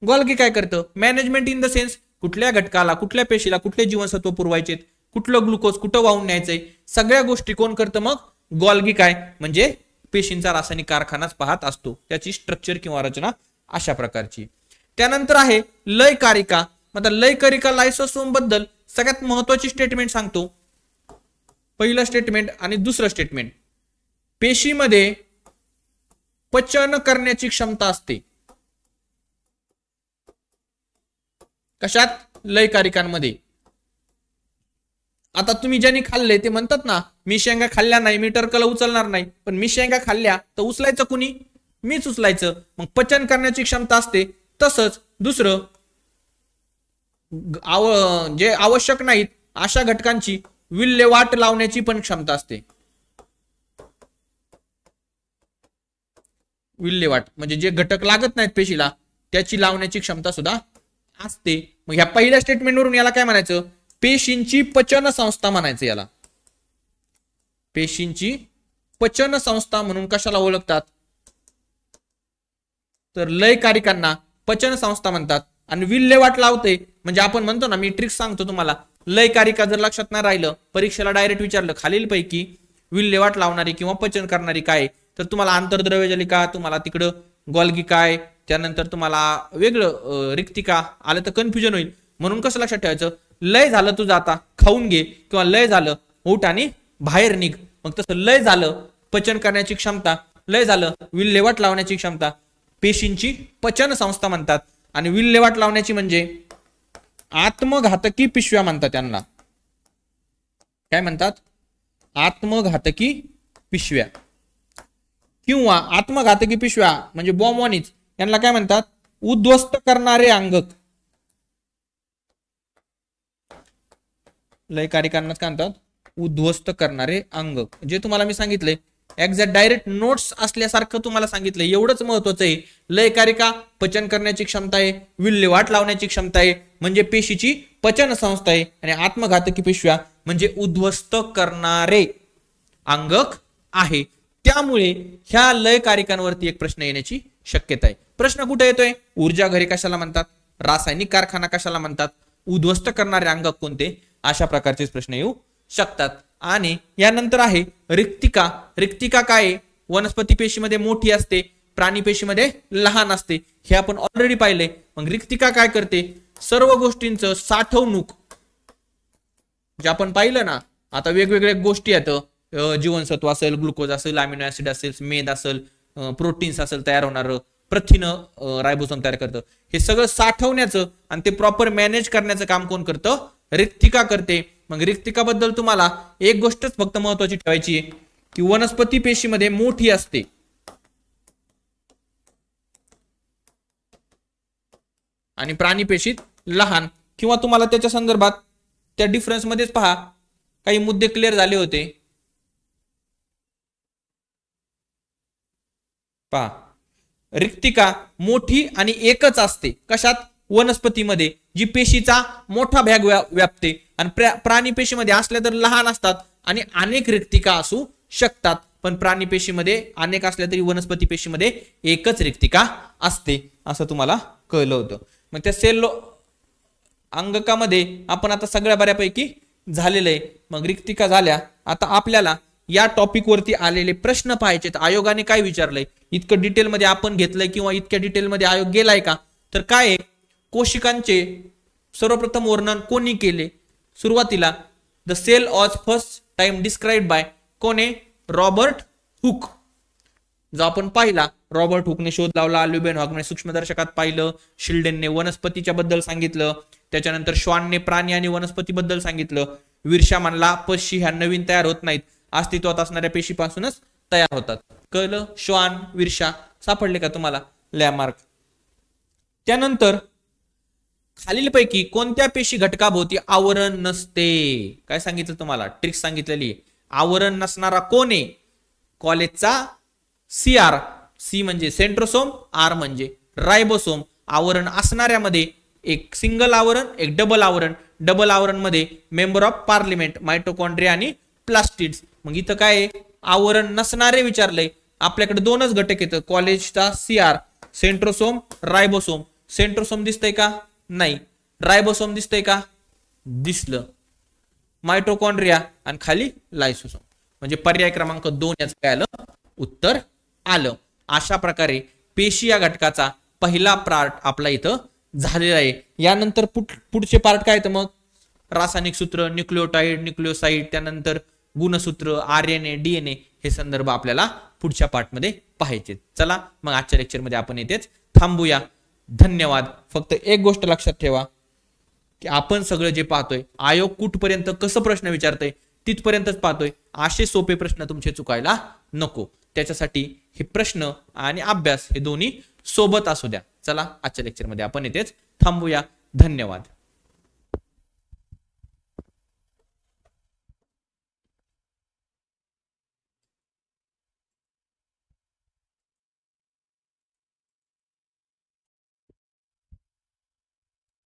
गॉल्गी काय करतं. मॅनेजमेंट इन द सेन्स, कुठल्या घटकाला, कुठल्या पेशीला कुठले जीवनसत्व पुरवायचे, कुठलं ग्लुकोज कुठं वाहून न्यायचंय, सगळ्या गोष्टी कोण करतं, मग गॉल्गी काय, म्हणजे पेशींचा रासायनिक कारखानाच पाहत असतो. त्याची स्ट्रक्चर किंवा रचना अशा प्रकारची. त्यानंतर आहे लयकारिका. आता लयकारिका लायसोसोम बद्दल सगळ्यात महत्वाची स्टेटमेंट सांगतो. पहिलं स्टेटमेंट आणि दुसरं स्टेटमेंट. पेशीमध्ये पचन करण्याची क्षमता असते. कशात? लयकारिकांमध्ये. आता तुम्ही ज्यांनी खाल्ले ते म्हणतात ना, मी शेंगा खाल्ल्या नाही, मी टरकला उचलणार नाही. पण मी शेंगा खाल्ल्या तर उचलायचं कुणी? मीच उचलायचं. मग पचन करण्याची क्षमता असते. तसंच दुसरं, जे आवश्यक नाहीत अशा घटकांची विल्हेवाट लावण्याची पण क्षमता असते. विल्हेवाट म्हणजे जे घटक लागत नाहीत पेशीला त्याची लावण्याची क्षमता सुद्धा असते. मग ह्या पहिल्या स्टेटमेंटवरून याला काय म्हणायचं? पेशींची पचन संस्था म्हणायचं. याला पेशींची पचन संस्था म्हणून कशाला ओळखतात? तर लयकारिकांना पचन संस्था म्हणतात. आणि विल्हेवाट लावते म्हणजे आपण म्हणतो ना, मी ट्रिक सांगतो तुम्हाला. लयकारिका जर लक्षात नाही राहिलं, परीक्षेला डायरेक्ट विचारलं खालीलपैकी विल्हेवाट लावणारी किंवा पचन करणारी काय, तर तुम्हाला आंतरद्रव्यजलिका, तुम्हाला तिकडं गोल्गी काय, त्यानंतर तुम्हाला वेगळं रिक्तिका आलं तर कन्फ्युजन होईल. म्हणून कसं लक्षात ठेवायचं? लय झालं तुझं आता खाऊन घे, किंवा लय झालं उठ आणि बाहेर निघ. मग तसं लय झालं पचन करण्याची क्षमता, लय झालं विल्हेवाट लावण्याची क्षमता, पेशींची पचन संस्था म्हणतात. आणि विल्हेवाट लावण्याची म्हणजे आत्मघातकी पिशव्या म्हणतात. त्यांना काय म्हणतात? आत्मघातकी पिशव्या किंवा आत्मघातकी पिशव्या म्हणजे बॉम्बवानीच. यांना काय म्हणतात? उद्ध्वस्त करणारे अंगक. लयकारिकांनाच काय म्हणतात? उद्ध्वस्त करणारे अंगक. जे तुम्हाला मी सांगितले एक्झॅक्ट डायरेक्ट नोट्स असल्यासारखं तुम्हाला सांगितलं. एवढंच महत्वाचं आहे. लयकारिका पचन करण्याची क्षमता आहे, विल्हेवाट लावण्याची क्षमता आहे म्हणजे पेशीची पचन संस्था आहे, आणि आत्मघातकी पिशव्या म्हणजे उद्ध्वस्त करणारे अंगक आहे. त्यामुळे ह्या लयकारिकांवरती एक प्रश्न येण्याची शक्यता आहे. प्रश्न कुठे येतोय? ऊर्जा घरे कशाला म्हणतात? रासायनिक कारखाना कशाला म्हणतात? उद्ध्वस्त करणारे अंगक कोणते? अशा प्रकारचे प्रश्न येऊ शकतात. आणि यानंतर आहे रिक्तिका. रिक्तिका काय? वनस्पती पेशीमध्ये मोठी असते, प्राणी पेशीमध्ये लहान असते. हे आपण ऑलरेडी पाहिले. मग रिक्तिका काय करते? सर्व गोष्टींचं साठवणूक, जे आपण पाहिलं ना, आता वेगवेगळ्या गोष्टी आहेत, जीवनसत्व असेल, ग्लुकोज असेल, अमिनो ऍसिड असेल, मेद असेल, प्रोटीन्स असेल तयार होणार, प्रथिनं रायबोसोम तयार करतं. हे सगळं साठवण्याचं आणि ते प्रॉपर मॅनेज करण्याचं काम कोण करतं? रिक्तिका करते. मग रिक्तिकाबद्दल तुम्हाला एक गोष्टच फक्त महत्वाची ठेवायची आहे की वनस्पती पेशीमध्ये मोठी असते आणि प्राणी पेशीत लहान, किंवा तुम्हाला त्याच्या संदर्भात त्या डिफरन्स मध्येच पहा काही मुद्दे क्लिअर झाले होते. पहा, रिक्तिका मोठी आणि एकच असते. कशात? वनस्पतीमध्ये, जी पेशीचा मोठा भाग व्यापते. आणि प्राणी पेशीमध्ये असल्या तर लहान असतात आणि अनेक रिक्तिका असू शकतात. पण प्राणी पेशीमध्ये अनेक असल्या तरी वनस्पती पेशीमध्ये एकच रिक्तिका असते, असं तुम्हाला कळलं होतं. मग त्या सेल अंगकामध्ये आपण आता सगळ्या बऱ्यापैकी झालेलं आहे. मग रिक्तिका झाल्या. आता आपल्याला या टॉपिक वरती आलेले प्रश्न पाहायचे. आयोगाने काय विचारलंय? इतकं डिटेलमध्ये आपण घेतलंय किंवा इतक्या डिटेलमध्ये आयोग गेलाय का? तर काय, कोशिकांचे सर्वप्रथम वर्णन कोणी केले? सुरुवातीला the cell was first time described by कोणे? Robert Hooke. जो आपण पाहिला, रॉबर्ट हुकने शोध लावला, ल्युबेनहॉकने सूक्ष्मदर्शकात पाहिलं, शिल्डेनने वनस्पतीच्या बद्दल सांगितलं, त्याच्यानंतर श्वानने प्राणी आणि वनस्पती बद्दल सांगितलं, विरशा म्हणला पेशी ह्या नवीन तयार होत नाहीत, अस्तित्वात असणाऱ्या पेशीपासूनच तयार होतात. कळलं? श्वान, विरशा सापडले का तुम्हाला? लॅमार्क. त्यानंतर खालीलपैकी कोणत्या पेशी घटकाभोवती आवरण नसते? काय सांगितलं तुम्हाला? ट्रिक सांगितलेली. आवरण नसणारा कोण आहे? कॉलेजचा CR. C म्हणजे सेंट्रोसोम, R म्हणजे रायबोसोम. आवरण असणाऱ्यामध्ये एक सिंगल आवरण, एक डबल आवरण. डबल आवरण मध्ये मेंबर ऑफ पार्लिमेंट, मायटोकॉन्ड्रिया आणि प्लास्टिड्स. मग इथं काय आवरण नसणारे विचारलंय. आपल्याकडे दोनच घटक येतं, कॉलेजचा CR, सेंट्रोसोम, रायबोसोम. सेंट्रोसोम दिसतंय का? नाही. रायबोसोम दिसतंय का? दिसलं. मायटोकॉन्ड्रिया आणि खाली लायसोसोम. म्हणजे पर्याय क्रमांक 2 याचं काय आलं? उत्तर आलं. अशा प्रकारे पेशी या घटकाचा पहिला पार्ट आपला इथं झालेला आहे. यानंतर पुढचे पार्ट काय तर मग रासायनिक सूत्र, न्यूक्लियोटाइड, न्यूक्लियोसाइड, त्यानंतर गुणसूत्र, RNA, DNA हे संदर्भ आपल्याला पुढच्या पार्टमध्ये पाहायचे. चला मग आजच्या लेक्चरमध्ये आपण इथेच थांबूया. धन्यवाद. फक्त एक गोष्ट लक्षात ठेवा की आपण सगळं जे पाहतोय आयोग कुठपर्यंत कसं प्रश्न विचारतोय तिथपर्यंतच पाहतोय. असे सोपे प्रश्न तुमचे चुकायला नको. त्याच्यासाठी हे प्रश्न आणि अभ्यास हे दोन्ही सोबत असू द्या. चला आजच्या लेक्चरमध्ये आपण इथेच थांबूया. धन्यवाद.